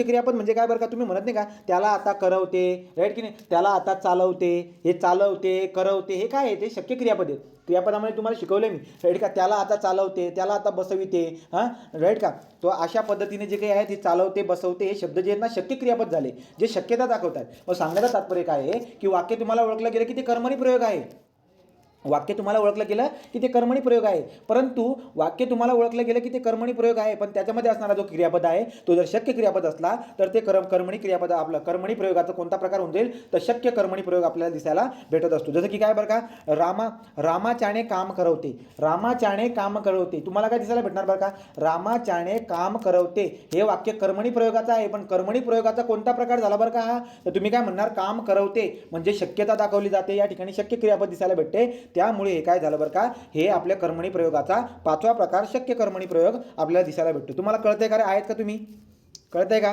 क्रियापद म्हणजे काय बरं का, तुम्ही म्हणत नाही का त्याला आता करवते, राईट की नाही? त्याला आता चालवते, हे चालवते, करवते, हे काय आहे? ते शक्य क्रियापद आहे. क्रियापदामध्ये तुम्हाला शिकवले मी, राईट का? त्याला आता चालवते, त्याला आता बसविते, हां, राईट का? तो अशा पद्धतीने जे काही आहे ते चालवते, बसवते हे शब्द जे आहेत ना शक्य क्रियापद झाले, जे शक्यता दाखवतात. मग सांगण्याचं तात्पर्य काय आहे की वाक्य तुम्हाला ओळखलं गेलं की ते कर्मणी प्रयोग आहे. वाक्य तुम्हाला ओळखलं गेलं की ते कर्मणी प्रयोग आहे, परंतु वाक्य तुम्हाला ओळखलं गेलं की ते कर्मणी प्रयोग आहे, पण त्याच्यामध्ये असणारा जो क्रियापद आहे तो जर शक्य क्रियापद असला तर ते कर्मणी क्रियापद आपलं कर्मणी प्रयोगाचा कोणता प्रकार होऊन जाईल? तर शक्य कर्मणी प्रयोग आपल्याला दिसायला भेटत असतो. जसं की काय बरं का, रामाच्याने काम करवते. तुम्हाला काय दिसायला भेटणार बरं का? रामाच्याने काम करवते हे वाक्य कर्मणी प्रयोगाचं आहे, पण कर्मणी प्रयोगाचा कोणता प्रकार झाला बरं का? तर तुम्ही काय म्हणणार? काम करवते म्हणजे शक्यता दाखवली जाते, या ठिकाणी शक्य क्रियापद दिसायला भेटते. त्यामुळे हे काय झालं बरं का, हे आपल्या कर्मणी प्रयोगाचा 5वा प्रकार शक्य कर्मणी प्रयोग आपल्याला दिसायला भेटतो. तुम्हाला कळतंय का रे? आहेत का तुम्ही? कळतंय का?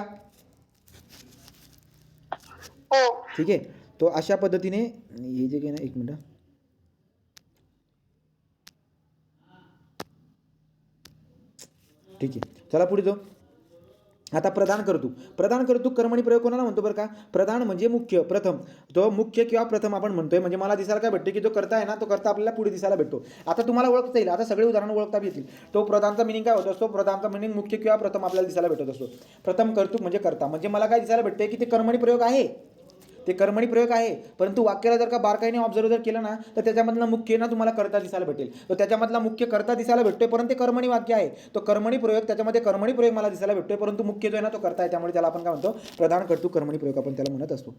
हो. ठीक आहे. तो अशा पद्धतीने हे जे काही ना, एक मिनिट, ठीक आहे, चला पुढे जाऊ. आता प्रधान कर्तृ कर्मणी प्रयोग कोणाला म्हणतो बरं का? प्रधान म्हणजे मुख्य, प्रथम. तो मुख्य किंवा प्रथम आपण म्हणतोय, म्हणजे मला दिसायला काय भेटते की जो कर्ता आहे ना, तो कर्ता आपल्याला पुढे दिसायला भेटतो. आता तुम्हाला ओळखता येईल, आता सगळे उदाहरण ओळखता येतील. तो प्रधानचा मिनिंग काय होत असतो? प्रधानचा मिनिंग मुख्य किंवा प्रथम आपल्याला दिसायला भेटत असतो. प्रथम कर्तृक म्हणजे कर्ता, म्हणजे मला काय दिसायला भेटते की ते कर्मणी प्रयोग आहे, ते कर्मणी प्रयोग आहे. परंतु वाक्याला जर का बारकाईने ऑब्झर्व जर केलं ना, तर त्याच्यामधला मुख्य ना तुम्हाला कर्ता दिसायला भेटेल. तर त्याच्यामधला मुख्य कर्ता दिसायला भेटतोय, परंतु ते कर्मणी वाक्य आहे. तो कर्मणी प्रयोग, त्याच्यामध्ये कर्मणी प्रयोग मला दिसायला भेटतोय, परंतु मुख्य जो आहे ना तो कर्ता आहे. त्यामुळे त्याला आपण काय म्हणतो? प्रधान कर्तृ कर्मणी प्रयोग आपण त्याला म्हणत असतो.